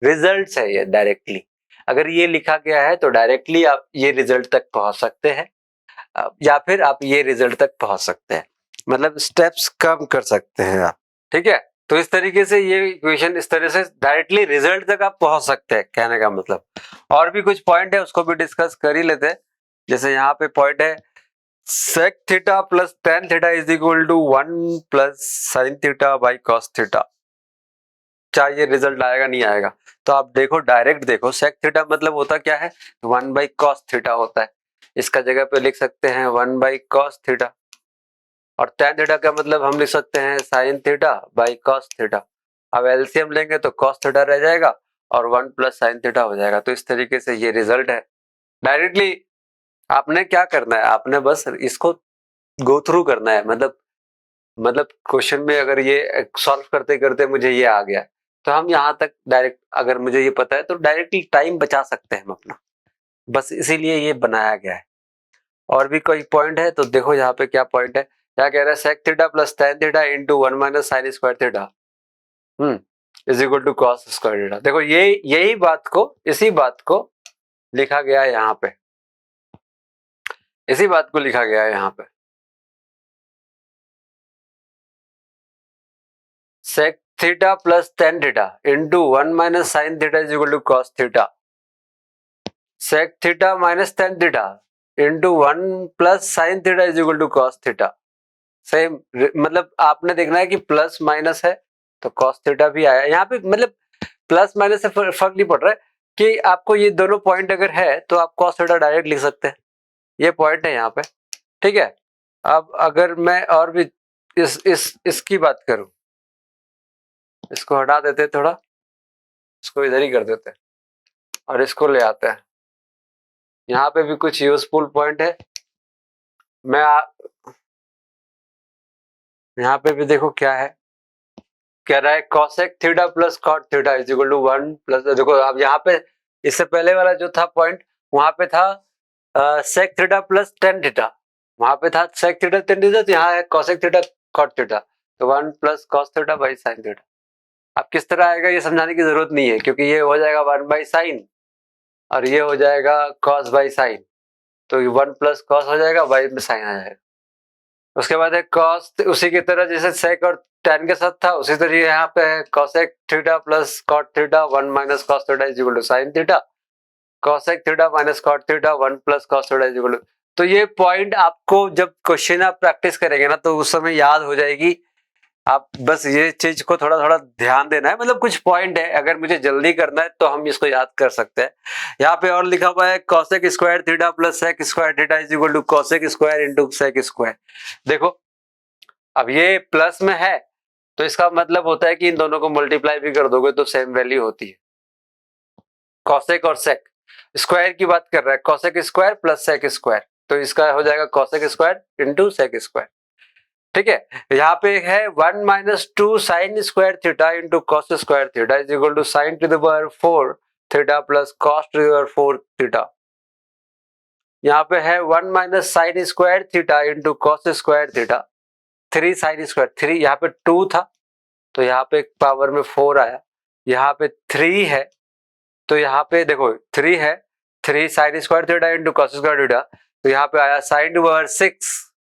[SPEAKER 1] रिजल्ट्स है ये डायरेक्टली, अगर ये लिखा गया है तो डायरेक्टली आप ये रिजल्ट तक पहुंच सकते हैं, या फिर आप ये रिजल्ट तक पहुंच सकते हैं, मतलब स्टेप्स कम कर सकते हैं आप। ठीक है, तो इस तरीके से ये इक्वेशन, इस तरह से डायरेक्टली रिजल्ट तक आप पहुंच सकते हैं, कहने का मतलब। और भी कुछ पॉइंट है उसको भी डिस्कस कर ही लेते हैं। जैसे यहाँ पे पॉइंट है sec theta plus tan theta is equal to 1 plus sin theta by cos theta. क्या ये रिजल्ट आएगा, नहीं आएगा? तो आप देखो, डायरेक्ट देखो, sec थीटा मतलब होता क्या है, 1 बाई cos थीटा होता है, इसका जगह पे लिख सकते हैं 1 बाई cos थीटा, और tan थीटा का मतलब हम लिख सकते हैं sin theta by cos theta. अब एलसीएम लेंगे तो cos थीटा रह जाएगा और 1 प्लस sin थीटा हो जाएगा। तो इस तरीके से ये रिजल्ट है। डायरेक्टली आपने क्या करना है, आपने बस इसको गो थ्रू करना है, मतलब क्वेश्चन में अगर ये सॉल्व करते करते मुझे ये आ गया, तो हम यहाँ तक डायरेक्ट, अगर मुझे ये पता है तो डायरेक्टली टाइम बचा सकते हैं हम अपना, बस इसीलिए ये बनाया गया है। और भी कोई पॉइंट है तो देखो यहाँ पे क्या पॉइंट है, क्या कह रहा है, sec theta plus tan theta into 1 minus sine square theta is equal to cos square theta. देखो यही बात को, इसी बात को लिखा गया है यहाँ पे, इसी बात को लिखा गया है यहाँ पे। sec theta plus tan theta into 1 minus sine theta is equal to cos theta, sec theta minus tan theta into 1 plus sine theta is equal to cos theta. Same, मतलब आपने देखना है कि प्लस माइनस है तो cos theta भी आया यहाँ पे, मतलब प्लस माइनस से फर्क नहीं पड़ रहा है, कि आपको ये दोनों पॉइंट अगर है तो आप cos थीटा डायरेक्ट लिख सकते हैं, ये पॉइंट है यहाँ पे, ठीक है। अब अगर मैं और भी इसकी बात करूं, इसको हटा देते हैं थोड़ा, इसको इधर ही कर देते हैं और इसको ले आते हैं। यहाँ पे भी कुछ यूजफुल पॉइंट है। यहाँ पे भी देखो क्या है, कह रहा है cosec theta plus cot theta is equal to 1 plus, देखो अब यहाँ पे इससे पहले वाला जो था पॉइंट, वहां पे था sec theta plus tan theta, वहां पे था sec थीटा tan थीटा, तो यहाँ है cosec थीटा cot थीटा, तो 1 plus cos theta by sin theta. अब किस तरह आएगा ये समझाने की जरूरत नहीं है, क्योंकि ये हो जाएगा 1 बाई साइन और ये हो जाएगा cos बाई साइन, तो 1 प्लस cos हो जाएगा, बाई में साइन आ जाएगा। उसके बाद है cos, उसी की तरह जैसे sec और tan के साथ था, उसी तरह यहाँ पे है cosec theta plus cot theta 1 minus cos theta is equal to sin theta, cosec theta minus cot theta 1 plus cos theta is equal to. तो ये पॉइंट आपको जब क्वेश्चन आप प्रैक्टिस करेंगे ना तो उस समय याद हो जाएगी। आप बस ये चीज को थोड़ा थोड़ा ध्यान देना है, मतलब कुछ पॉइंट है, अगर मुझे जल्दी करना है तो हम इसको याद कर सकते हैं। यहाँ पे और लिखा हुआ है cosec square theta plus sec square theta is equal to cosec square into sec square. देखो अब ये प्लस में है तो इसका मतलब होता है कि इन दोनों को मल्टीप्लाई भी कर दोगे तो सेम वैल्यू होती है। cosec और sec स्क्वायर की बात कर रहा है, cosec square plus sec square, तो इसका हो जाएगा cosec square into sec square, ठीक है। यहाँ पे है 1 minus 2 sine square theta into cos square theta is equal to sine to the power 4 theta plus cos to the power 4 theta. यहाँ पे है 1 minus sine square theta into cos square theta, 3 sine square, 3 यहाँ पे 2 था तो यहाँ पे power में 4 आया, यहाँ पे 3 है तो यहाँ पे देखो 3 है, 3 sine square theta into cos square theta, तो यहाँ पे आया sign to power 6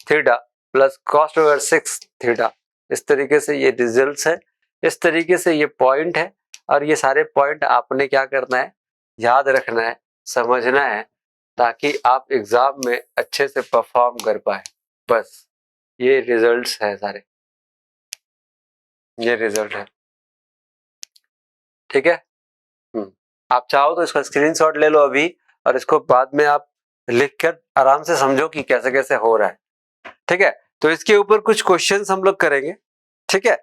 [SPEAKER 1] theta plus cos over 6 theta. इस तरीके से ये रिजल्ट्स है, इस तरीके से ये पॉइंट है, और ये सारे पॉइंट आपने क्या करना है, याद रखना है, समझना है, ताकि आप एग्जाम में अच्छे से परफॉर्म कर पाए। बस ये रिजल्ट्स है सारे, ये रिजल्ट है, ठीक है। आप चाहो तो इसका स्क्रीनशॉट ले लो अभी, और इसको बाद में आप लिखकर आराम से समझो कि कैसे कैसे हो रहा है, ठीक है। तो इसके ऊपर कुछ क्वेश्चंस हम लोग करेंगे, ठीक है,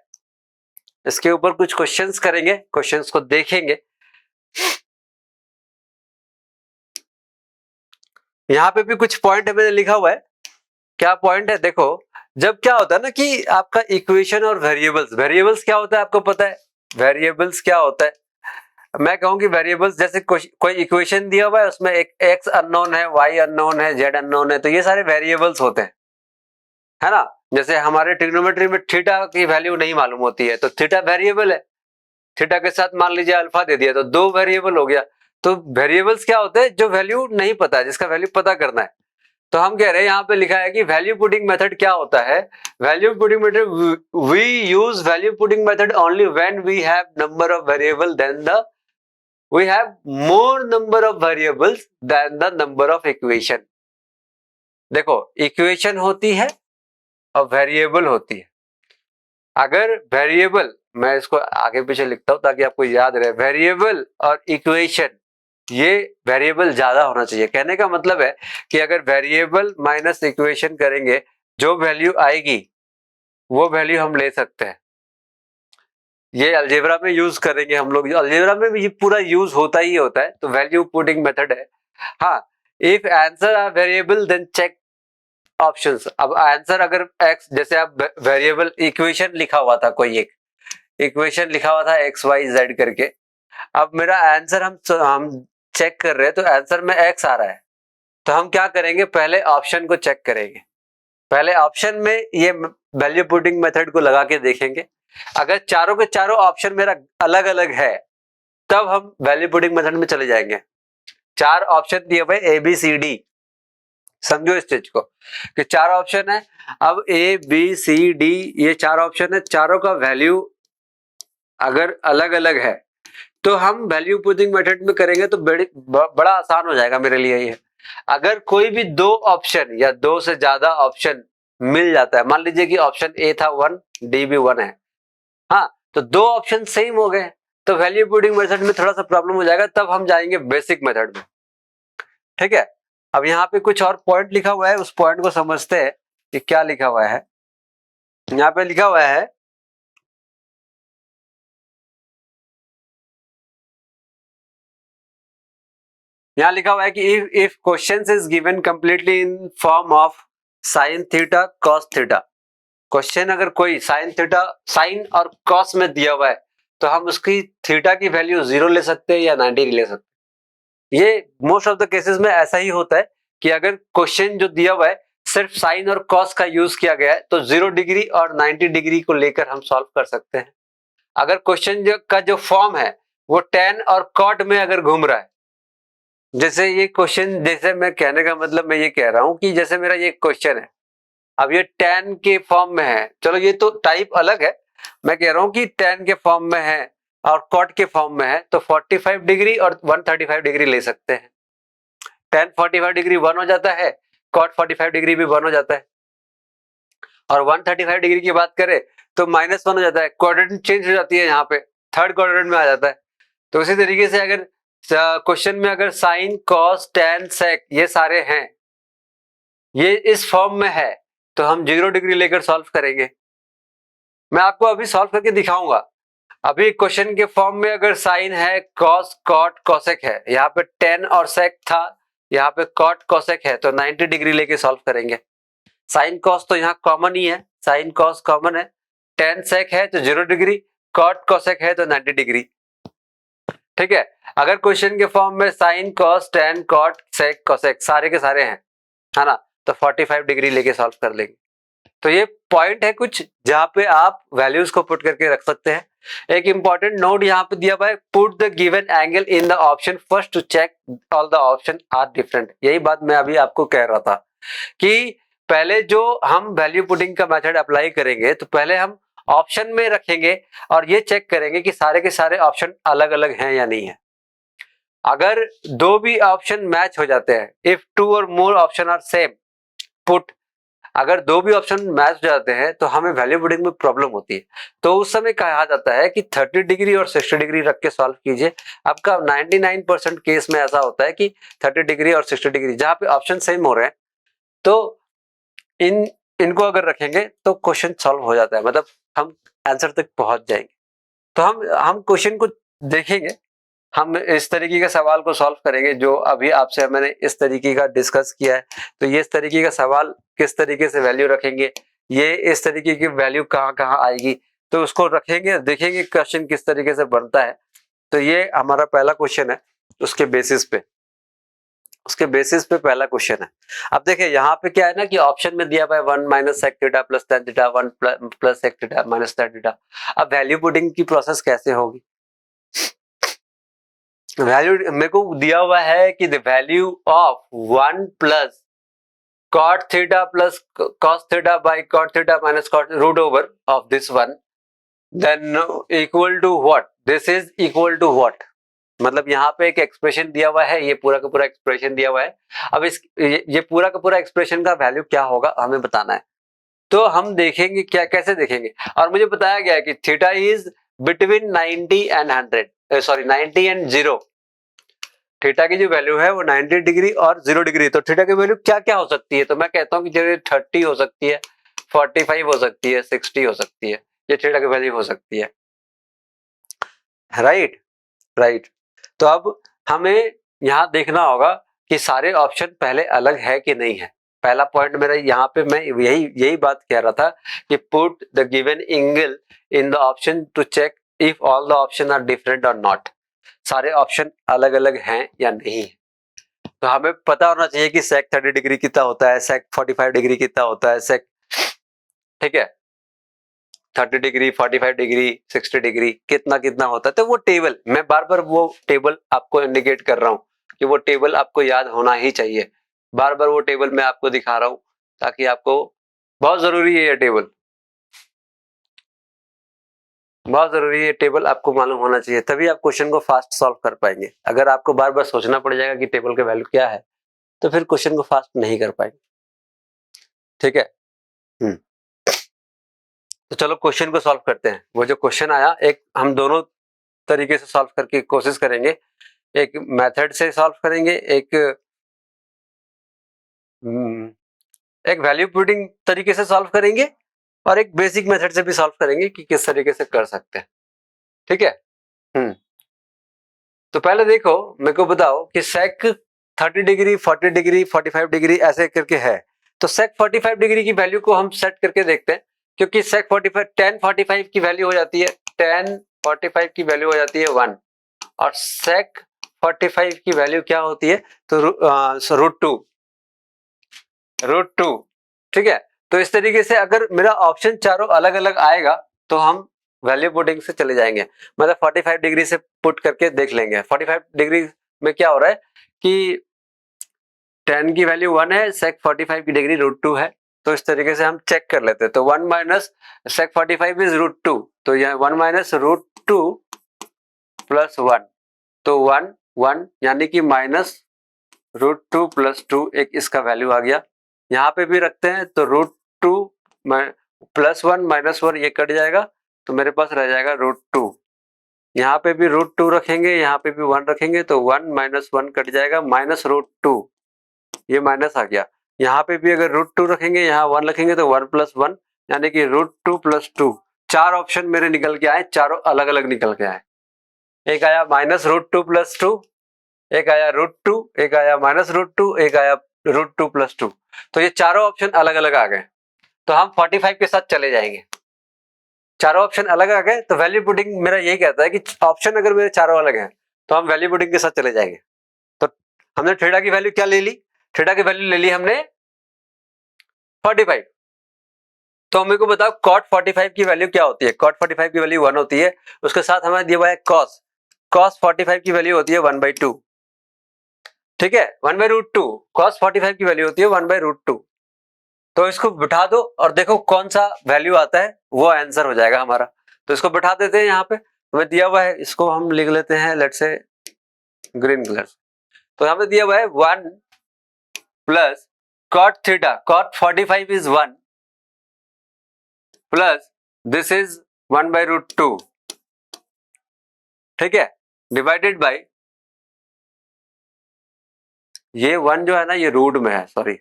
[SPEAKER 1] इसके ऊपर कुछ क्वेश्चंस करेंगे, क्वेश्चंस को देखेंगे। यहाँ पे भी कुछ पॉइंट मैंने लिखा हुआ है, क्या पॉइंट है देखो, जब क्या होता है ना कि आपका इक्वेशन और वेरिएबल्स, वेरिएबल्स क्या होता है आपको पता है, वेरिएबल्स क्या होता है, मैं कहूँ कि वेरिएबल्स जैसे कोई इक्वेशन दिया हुआ है, उसमें एक एक्स अननोन है, वाई अननोन है, जेड अननोन है, तो ये सारे वेरिएबल्स होते हैं, है ना। जैसे हमारे ट्रिग्नोमेट्री में थीटा की वैल्यू नहीं मालूम होती है तो थीटा वेरिएबल है, थीटा के साथ मान लीजिए अल्फा दे दिया तो 2 वेरिएबल हो गया। तो वेरिएबल्स क्या होते हैं, जो वैल्यू नहीं पता है, जिसका वैल्यू पता करना है। तो हम कह रहे हैं, यहाँ पे लिखा है कि वैल्यू पुटिंग मेथड क्या होता है, value putting method, we use value putting method only when we have number of variable then the we have more number of variables than the number of equation. देखो equation होती है और variable होती है। अगर वेरिएबल, मैं इसको आगे पीछे लिखता हूं ताकि आपको याद रहे, वेरिएबल और इक्वेशन, ये वेरिएबल ज्यादा होना चाहिए। कहने का मतलब है कि अगर वेरिएबल माइनस इक्वेशन करेंगे, जो वैल्यू आएगी वो वैल्यू हम ले सकते हैं। ये अलजेब्रा में यूज करेंगे हम लोग, अलजेब्रा में भी ये पूरा यूज होता ही होता है, तो वैल्यू पुटिंग मेथड है। हाँ, if answer are variable then check options. अब आंसर अगर x, जैसे आप वेरिएबल इक्वेशन लिखा हुआ था, कोई एक इक्वेशन लिखा हुआ था x y z करके, अब मेरा आंसर हम चेक कर रहे हैं, तो आंसर में x आ रहा है, तो हम क्या करेंगे, पहले ऑप्शन को चेक करेंगे, पहले ऑप्शन में ये वैल्यू पुटिंग मेथड को लगा के देखेंगे। अगर चारों के चारों ऑप्शन मेरा अलग अलग है, तब हम वैल्यू पुटिंग मेथड में चले जाएंगे। 4 ऑप्शन दिए हुए ए बी सी डी, समझो इस चीज को कि 4 ऑप्शन है। अब ए बी सी डी ये 4 ऑप्शन है, चारों का वैल्यू अगर अलग अलग है तो हम वैल्यू पुटिंग मेथड में करेंगे तो बड़ा आसान हो जाएगा मेरे लिए ये। अगर कोई भी 2 ऑप्शन या 2 से ज्यादा ऑप्शन मिल जाता है, मान लीजिए कि ऑप्शन ए था 1, डी भी 1 है, हाँ, तो 2 ऑप्शन सेम हो गए, तो वैल्यू पुटिंग मेथड में थोड़ा सा प्रॉब्लम हो जाएगा, तब हम जाएंगे बेसिक मेथड में। ठीक है, अब यहाँ पे कुछ और पॉइंट लिखा हुआ है, उस पॉइंट को समझते हैं कि क्या लिखा हुआ है। यहाँ पे लिखा हुआ है कि if question is given completely in form of sine theta cos theta, question अगर कोई साइन और कॉस में दिया हुआ है तो हम उसकी थीटा की वैल्यू 0 ले सकते हैं या 90 ले सकते हैं। ये मोस्ट ऑफ द केसेस में ऐसा ही होता है कि अगर क्वेश्चन जो दिया हुआ है सिर्फ साइन और कॉस का यूज किया गया है तो 0 डिग्री और 90 डिग्री को लेकर हम सॉल्व कर सकते हैं। अगर क्वेश्चन का जो फॉर्म है वो tan और cot में अगर घूम रहा है, जैसे ये क्वेश्चन, जैसे मैं कहने का मतलब मैं ये कह रहा हूं कि जैसे मेरा ये क्वेश्चन है, अब ये tan के फॉर्म में है, चलो ये तो टाइप अलग है, मैं कह रहा हूं कि tan के फॉर्म में है और cot के फॉर्म में है, तो 45 डिग्री और 135 डिग्री ले सकते हैं। tan 45 डिग्री 1 हो जाता है, cot 45 डिग्री भी 1 हो जाता है, और 135 डिग्री की बात करें तो -1 हो जाता है, क्वाड्रेंट चेंज हो जाती है, यहाँ पे थर्ड क्वाड्रेंट में आ जाता है। तो उसी तरीके से अगर क्वेश्चन में अगर साइन कॉस tan sec ये सारे हैं, ये इस फॉर्म में है, तो हम 0 डिग्री लेकर सॉल्व करेंगे। मैं आपको अभी सॉल्व करके दिखाऊंगा। अभी क्वेश्चन के फॉर्म में अगर साइन है, कॉस कॉट कोसेक है, यहाँ पे tan और sec था, यहाँ पे कॉट कोसेक है, तो 90 डिग्री लेके सॉल्व करेंगे। साइन कॉस तो यहाँ कॉमन ही है, साइन कॉस कॉमन है, tan sec है तो 0 डिग्री, कॉट कोसेक है तो 90 डिग्री। ठीक है, अगर क्वेश्चन के फॉर्म में sine cos tan cot sec cosec सारे के सारे हैं, है ना, तो 45 डिग्री लेके सॉल्व कर लेंगे। तो ये पॉइंट है कुछ जहां पे आप वैल्यूज को पुट करके रख सकते हैं। एक इंपॉर्टेंट नोट यहाँ पे दिया हुआ है, put the given angle in the option first to check all the option are different. यही बात मैं अभी आपको कह रहा था कि पहले जो हम वैल्यू पुटिंग का मेथड अप्लाई करेंगे तो पहले हम ऑप्शन में रखेंगे और ये चेक करेंगे कि सारे के सारे ऑप्शन अलग अलग हैं या नहीं है। अगर दो भी ऑप्शन मैच हो जाते हैं, इफ टू और more option are same, put, अगर दो भी ऑप्शन मैच हो जाते हैं तो हमें वैल्यू पुटिंग में प्रॉब्लम होती है। तो उस समय कहा जाता है कि 30 डिग्री और 60 डिग्री रख के सॉल्व कीजिए। आपका 99% केस में ऐसा होता है कि 30 डिग्री और 60 डिग्री जहां पे ऑप्शन सेम हो रहे हैं, तो इनको अगर रखेंगे तो क्वेश्चन सॉल्व हो जाता है, मतलब हम आंसर तक पहुंच जाएंगे। तो हम क्वेश्चन को देखेंगे, हम इस तरीके के सवाल को सॉल्व करेंगे जो अभी आपसे मैंने इस तरीके का डिस्कस किया है। तो ये इस तरीके का सवाल किस तरीके से वैल्यू रखेंगे, ये इस तरीके की वैल्यू कहाँ कहाँ आएगी, तो उसको रखेंगे, देखेंगे क्वेश्चन किस तरीके से बनता है। तो ये हमारा पहला क्वेश्चन है, उसके बेसिस पे पहला क्वेश्चन है। अब देखिए यहाँ पे क्या है ना कि ऑप्शन में दिया हुआ है 1 minus sec theta plus tan theta 1 plus sec theta minus tan theta. अब वैल्यू पुटिंग की प्रोसेस कैसे होगी, वैल्यू मेरे को दिया हुआ है कि the value of 1 plus cot theta plus cos theta by cot theta minus cot root over of this one, then equal to what, this is equal to what, मतलब यहाँ पे एक एक्सप्रेशन दिया हुआ है, ये पूरा का पूरा एक्सप्रेशन दिया हुआ है। अब ये पूरा का पूरा एक्सप्रेशन का वैल्यू क्या होगा हमें बताना है। तो हम देखेंगे क्या, कैसे देखेंगे, और मुझे बताया गया है कि theta is between 90 and 100, sorry 90 and 0। Theta की जो वैल्यू है वो 90 डिग्री और 0 डिग्री, तो थीटा की वैल्यू क्या क्या हो सकती है, तो मैं कहता हूँ कि 30 हो सकती है, 45 हो सकती है, 60 हो सकती है, ये थीटा की वैल्यू हो सकती है। राइट। तो अब हमें यहाँ देखना होगा कि सारे ऑप्शन पहले अलग है कि नहीं है। पहला पॉइंट मेरा यहाँ पे मैं यही बात कह रहा था कि put the given angle in the option to check if all the option are different और नॉट, सारे ऑप्शन अलग अलग हैं या नहीं है। तो हमें पता होना चाहिए कि सेक 30 डिग्री कितना होता है, सेक 45 डिग्री कितना होता है, सेक, ठीक है, 30 डिग्री 45 डिग्री 60 डिग्री कितना कितना होता है। तो वो टेबल, मैं बार बार वो टेबल आपको इंडिकेट कर रहा हूँ कि वो टेबल आपको याद होना ही चाहिए। बार बार वो टेबल मैं आपको दिखा रहा हूँ ताकि आपको, बहुत जरूरी है ये टेबल, बहुत जरूरी है, टेबल आपको मालूम होना चाहिए, तभी आप क्वेश्चन को फास्ट सॉल्व कर पाएंगे। अगर आपको बार बार सोचना पड़ जाएगा कि टेबल का वैल्यू क्या है तो फिर क्वेश्चन को फास्ट नहीं कर पाएंगे। ठीक है, तो चलो क्वेश्चन को सॉल्व करते हैं। वो जो क्वेश्चन आया, एक हम दोनों तरीके से सॉल्व करके कोशिश करेंगे। एक मेथड से सॉल्व करेंगे, एक वैल्यू पुटिंग तरीके से सॉल्व करेंगे और एक बेसिक मेथड से भी सॉल्व करेंगे कि किस तरीके से कर सकते हैं। ठीक है। तो पहले देखो, मेरे को बताओ कि सेक 30 डिग्री, 40 डिग्री, 45 डिग्री ऐसे करके है। तो सेक 45 डिग्री की वैल्यू को हम सेट करके देखते हैं, क्योंकि सेक 45 tan 45 की वैल्यू हो जाती है, tan 45 की वैल्यू हो जाती है 1 और सेक 45 की वैल्यू क्या होती है, तो √2। ठीक है। तो इस तरीके से अगर मेरा ऑप्शन चारों अलग अलग आएगा तो हम वैल्यू पुटिंग से चले जाएंगे, मतलब 45 डिग्री से पुट करके देख लेंगे। 45 डिग्री में क्या हो रहा है कि tan की वैल्यू 1 है, सेक 45 की डिग्री √2 है। तो इस तरीके से हम चेक कर लेते हैं। तो 1 माइनस सेक 45 इज √2, तो यह 1 माइनस √2 प्लस 1, तो 1 1 यानी कि माइनस √2 प्लस 2, एक इसका वैल्यू आ गया। यहाँ पे भी रखते हैं तो √2 प्लस 1 माइनस 1 ये कट जाएगा, तो मेरे पास रह जाएगा √2। यहाँ पे भी √2 रखेंगे, यहाँ पे भी 1 रखेंगे, तो 1 माइनस 1 कट जाएगा, माइनस √2, ये माइनस आ गया। यहाँ पे भी अगर √2 रखेंगे, यहाँ 1 रखेंगे, तो 1 प्लस 1 यानी कि √2 प्लस 2। चार ऑप्शन मेरे निकल के आए, चारों अलग अलग निकल के आए। एक आया माइनस √2 प्लस 2, एक आया √2, एक आया माइनस √2, एक आया √2 प्लस 2। तो ये चारों ऑप्शन अलग अलग आ गए, तो हम 45 के साथ चले जाएंगे। चारों ऑप्शन अलग आ गए, तो वैल्यू पुटिंग मेरा यही कहता है कि ऑप्शन अगर मेरे चारों अलग हैं तो हम वैल्यू पुटिंग के साथ चले जाएंगे। तो हमने थीटा की वैल्यू क्या ले ली, थीटा की वैल्यू ले ली हमने 45। तो मेरे को बताओ cot 45 की वैल्यू क्या होती है। cot 45 की वैल्यू 1 होती है, उसके साथ हमें दिया हुआ है cos 45 की वैल्यू होती है 1/2। ठीक है, 1/√2। cos 45 की वैल्यू होती है 1/√2। तो इसको बिठा दो और देखो कौन सा वैल्यू आता है, वो आंसर हो जाएगा हमारा। तो इसको बिठा देते हैं यहाँ पे, हमें दिया हुआ है, इसको हम लिख लेते हैं लेट्स से ग्रीन कलर। तो हमें दिया हुआ है 1 plus cot theta, cot 45 is 1 plus this is 1/√2। ठीक है, डिवाइडेड बाय ये 1 जो है ना, ये रूट में है, सॉरी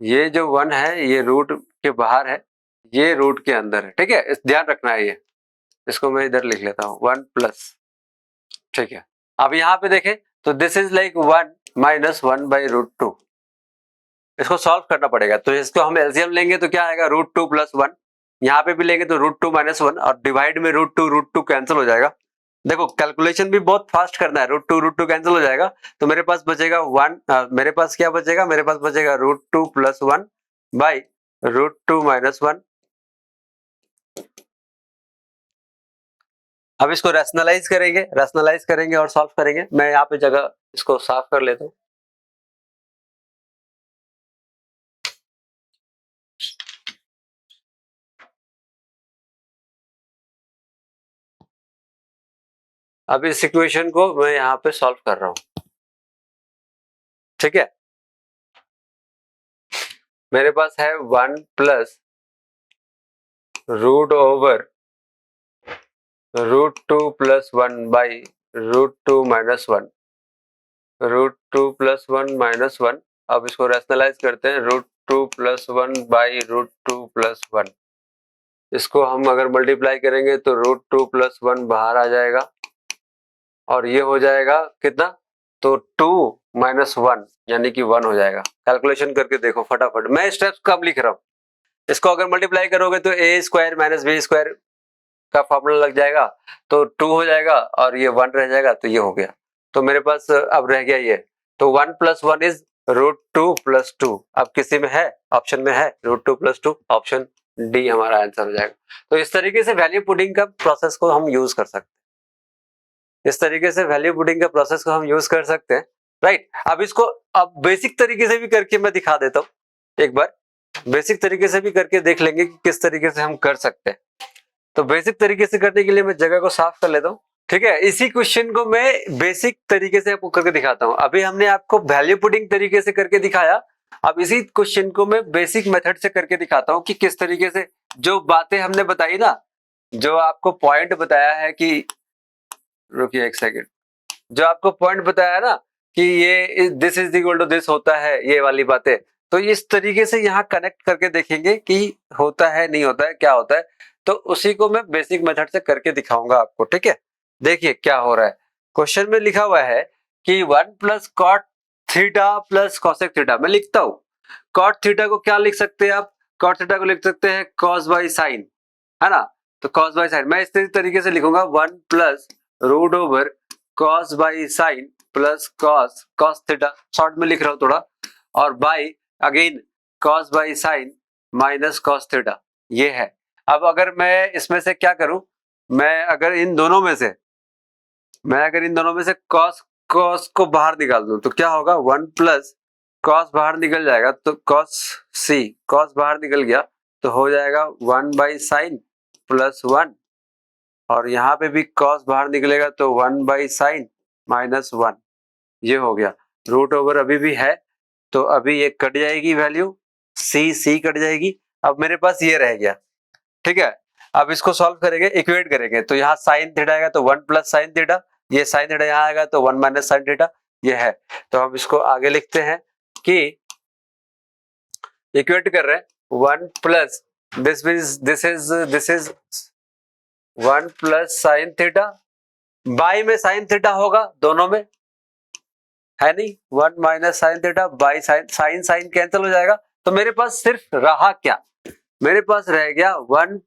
[SPEAKER 1] ये जो 1 है ये रूट के बाहर है, ये रूट के अंदर है। ठीक है, इस ध्यान रखना है ये, इसको मैं इधर लिख लेता हूं 1 प्लस। ठीक है, अब यहाँ पे देखें तो दिस इज लाइक 1 माइनस 1/√2। इसको सॉल्व करना पड़ेगा, तो इसको हम एलसीएम लेंगे तो क्या आएगा √2 प्लस 1, यहाँ पे भी लेंगे तो √2 माइनस 1 और डिवाइड में √2 कैंसिल हो जाएगा। देखो कैलकुलेशन भी बहुत फास्ट करना है, √2 कैंसिल हो जाएगा, तो मेरे पास बचेगा 1, मेरे पास क्या बचेगा, मेरे पास बचेगा √2 प्लस 1 बाई √2 माइनस 1। अब इसको रैशनलाइज करेंगे और सॉल्व करेंगे। मैं यहाँ पे जगह इसको साफ कर लेता हूँ। अब इस इक्वेशन को मैं यहाँ पे सॉल्व कर रहा हूँ। ठीक है, मेरे पास है 1 plus root over √2 plus 1 by √2 minus 1, √2 plus 1 minus 1। अब इसको रैशनलाइज करते हैं, √2 प्लस 1 बाई √2 प्लस 1। इसको हम अगर मल्टीप्लाई करेंगे तो √2 प्लस 1 बाहर आ जाएगा और ये हो जाएगा कितना, तो 2 माइनस 1 यानी कि 1 हो जाएगा। कैलकुलेशन करके देखो फटाफट, मैं स्टेप्स कब लिख रहा हूँ। इसको अगर मल्टीप्लाई करोगे तो a square minus b square का फॉर्मूला लग जाएगा, तो 2 हो जाएगा और ये 1 रह जाएगा, तो ये हो गया। तो मेरे पास अब रह गया ये, तो 1 प्लस 1 इज √2 प्लस 2। अब किसी में है, ऑप्शन में है √2 प्लस 2, ऑप्शन डी हमारा आंसर हो जाएगा। तो इस तरीके से वैल्यू पुटिंग का प्रोसेस को हम यूज कर सकते हैं, इस तरीके से वैल्यू पुटिंग का प्रोसेस को हम यूज कर सकते हैं। राइट, अब इसको अब बेसिक तरीके से भी करके मैं दिखा देता हूँ। एक बार बेसिक तरीके से भी करके देख लेंगे कि किस तरीके से हम कर सकते हैं। तो बेसिक तरीके से करने के लिए मैं जगह को साफ कर लेता हूँ। ठीक है, इसी क्वेश्चन को मैं बेसिक तरीके से आपको करके दिखाता हूँ। अभी हमने आपको वैल्यू पुटिंग तरीके से करके दिखाया, अब इसी क्वेश्चन को मैं बेसिक मेथड से करके दिखाता हूँ कि किस तरीके से जो बातें हमने बताई ना, जो आपको पॉइंट बताया है कि, रुकिए एक सेकेंड, जो आपको पॉइंट बताया है ना कि ये this is equal to this होता है, ये वाली बातें, तो इस तरीके से यहाँ कनेक्ट करके देखेंगे कि होता है नहीं होता है क्या होता है, तो उसी को मैं बेसिक मेथड से करके दिखाऊंगा आपको, ठीक है। देखिए क्या हो रहा है, क्वेश्चन में लिखा हुआ है कि 1 plus cot theta plus cosec theta. मैं लिखता हूँ कॉट थीटा को क्या लिख सकते हैं आप, कॉट थीटा को लिख सकते हैं कॉस बाई साइन, है ना। तो कॉस बाई साइन मैं इस तरीके से लिखूंगा 1 plus root over cos by sine plus cos cos theta, short में लिख रहा हूं थोड़ा, और by again cos by sine minus cos theta, ये है। अब अगर मैं इसमें से क्या करूं, मैं अगर इन दोनों में से कॉस कॉस को बाहर निकाल दूं तो क्या होगा, 1 प्लस कॉस बाहर निकल जाएगा तो कॉस सी, कॉस बाहर निकल गया तो हो जाएगा 1 बाई साइन प्लस 1, और यहाँ पे भी कॉस बाहर निकलेगा तो 1 बाई साइन माइनस 1, ये हो गया। रूट ओवर अभी भी है तो अभी ये कट जाएगी वैल्यू, सी कट जाएगी, अब मेरे पास ये रह गया, ठीक है। अब इसको सॉल्व करेंगे, इक्वेट करेंगे, तो यहाँ साइन थीटा आएगा तो 1 प्लस साइन थीटा, ये साइन थीटा यहाँ आएगा तो 1 माइनस साइन थीटा, ये है। तो हम इसको आगे लिखते हैं कि इक्वेट कर रहे हैं 1 plus this is 1 plus sine theta, by में साइन थीटा होगा दोनों में, है नहीं, 1 minus sine theta by sine, sine sine cancel हो जाएगा, तो मेरे पास सिर्फ रहा क्या, मेरे पास रह गया 1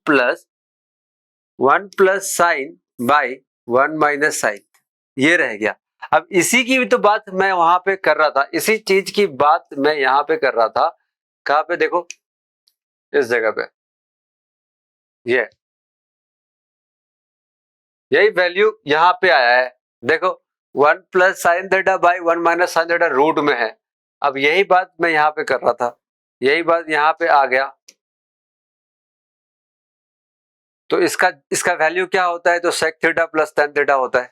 [SPEAKER 1] plus sine by 1 minus sine, ये रह गया। अब इसी की भी तो बात मैं वहां पे कर रहा था, इसी चीज की बात मैं यहाँ पे कर रहा था, कहाँ पे देखो, इस जगह पे, ये यही वैल्यू यहाँ पे आया है, देखो 1 plus sine theta by 1 minus sine theta root में है। अब यही बात मैं यहाँ पे कर रहा था, यही बात यहाँ पे आ गया, तो इसका वैल्यू क्या होता है, तो sec theta plus tan theta होता है,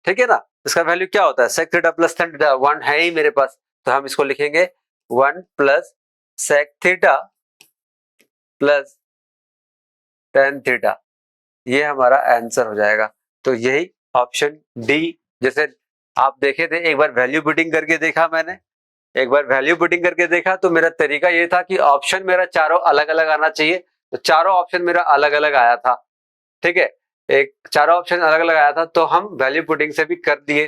[SPEAKER 1] ठीक है ना। इसका वैल्यू क्या होता है, sec theta plus tan theta, 1 है ही मेरे पास, तो हम इसको लिखेंगे 1 plus sec theta plus tan theta, ये हमारा आंसर हो जाएगा। तो यही ऑप्शन डी, जैसे आप देखे थे एक बार वैल्यू पुटिंग करके देखा मैंने, एक बार वैल्यू पुटिंग करके देखा, तो मेरा तरीका ये था कि ऑप्शन मेरा चारों अलग अलग आना चाहिए, तो चारों ऑप्शन मेरा अलग अलग आया था, ठीक है, एक चारों ऑप्शन अलग अलग आया था, तो हम वैल्यू पुटिंग से भी कर दिए।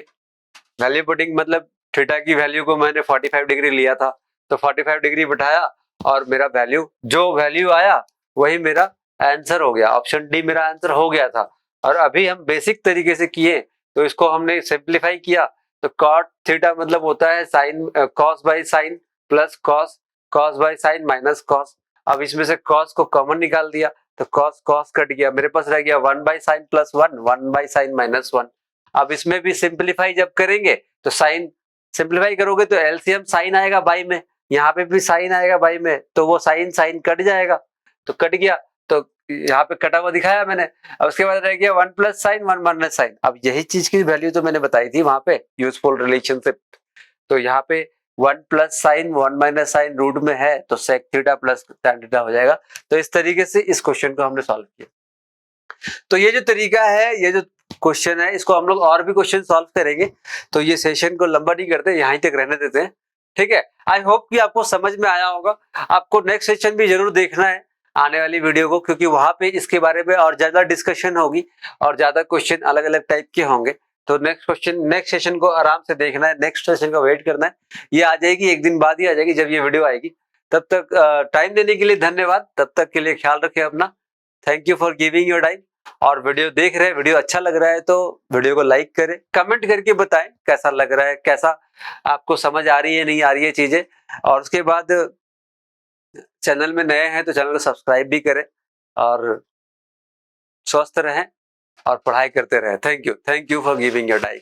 [SPEAKER 1] वैल्यू पुटिंग मतलब थीटा की वैल्यू को मैंने 45 डिग्री लिया था, तो 45 डिग्री बिठाया और मेरा वैल्यू, जो वैल्यू आया वही मेरा आंसर हो गया, ऑप्शन डी मेरा आंसर हो गया था। और अभी हम बेसिक तरीके से किए, तो इसको हमने सिंप्लीफाई किया, तो कॉट थीटा मतलब होता है sine cos by sine plus cos, cos by sine minus cos. अब इसमें से कॉस को कॉमन निकाल दिया तो कॉस कॉस कट गया, मेरे पास रह गया 1 by sine plus 1, 1 by sine minus 1। अब इसमें भी सिंप्लीफाई जब करेंगे तो साइन सिंप्लीफाई करोगे तो एलसीएम साइन आएगा बाई में, यहाँ पे भी साइन आएगा बाई में, तो वो साइन साइन कट जाएगा, तो कट गया, तो यहाँ पे कटा हुआ दिखाया मैंने। अब उसके बाद रह गया 1 प्लस साइन 1 माइनस साइन। अब यही चीज की वैल्यू तो मैंने बताई थी वहां पे, यूजफुल रिलेशनशिप, तो यहाँ पे 1 plus sine 1 minus sine root में है, तो sec theta plus tan theta हो जाएगा। तो इस तरीके से इस क्वेश्चन को हमने सॉल्व किया। तो ये जो तरीका है, ये जो क्वेश्चन है, इसको हम लोग और भी क्वेश्चन सॉल्व करेंगे, तो ये सेशन को लंबा नहीं करते, यहीं तक रहने देते हैं, ठीक है। आई होप कि आपको समझ में आया होगा। आपको नेक्स्ट सेशन भी जरूर देखना है आने वाली वीडियो को, क्योंकि वहां पे इसके बारे में और ज्यादा डिस्कशन होगी और ज्यादा क्वेश्चन अलग अलग टाइप के होंगे। तो नेक्स्ट सेशन को आराम से देखना है, नेक्स्ट सेशन का वेट करना है, ये आ जाएगी एक दिन बाद ही आ जाएगी जब ये वीडियो आएगी। तब तक टाइम देने के लिए धन्यवाद, तब तक के लिए ख्याल रखें अपना। Thank you for giving your time. और वीडियो देख रहे हैं, वीडियो अच्छा लग रहा है तो वीडियो को लाइक करें, कमेंट करके बताएं कैसा लग रहा है, कैसा आपको समझ आ रही है नहीं आ रही है चीजें। और उसके बाद चैनल में नए हैं तो चैनल को सब्सक्राइब भी करें और स्वस्थ रहें और पढ़ाई करते रहें। Thank you for giving your time.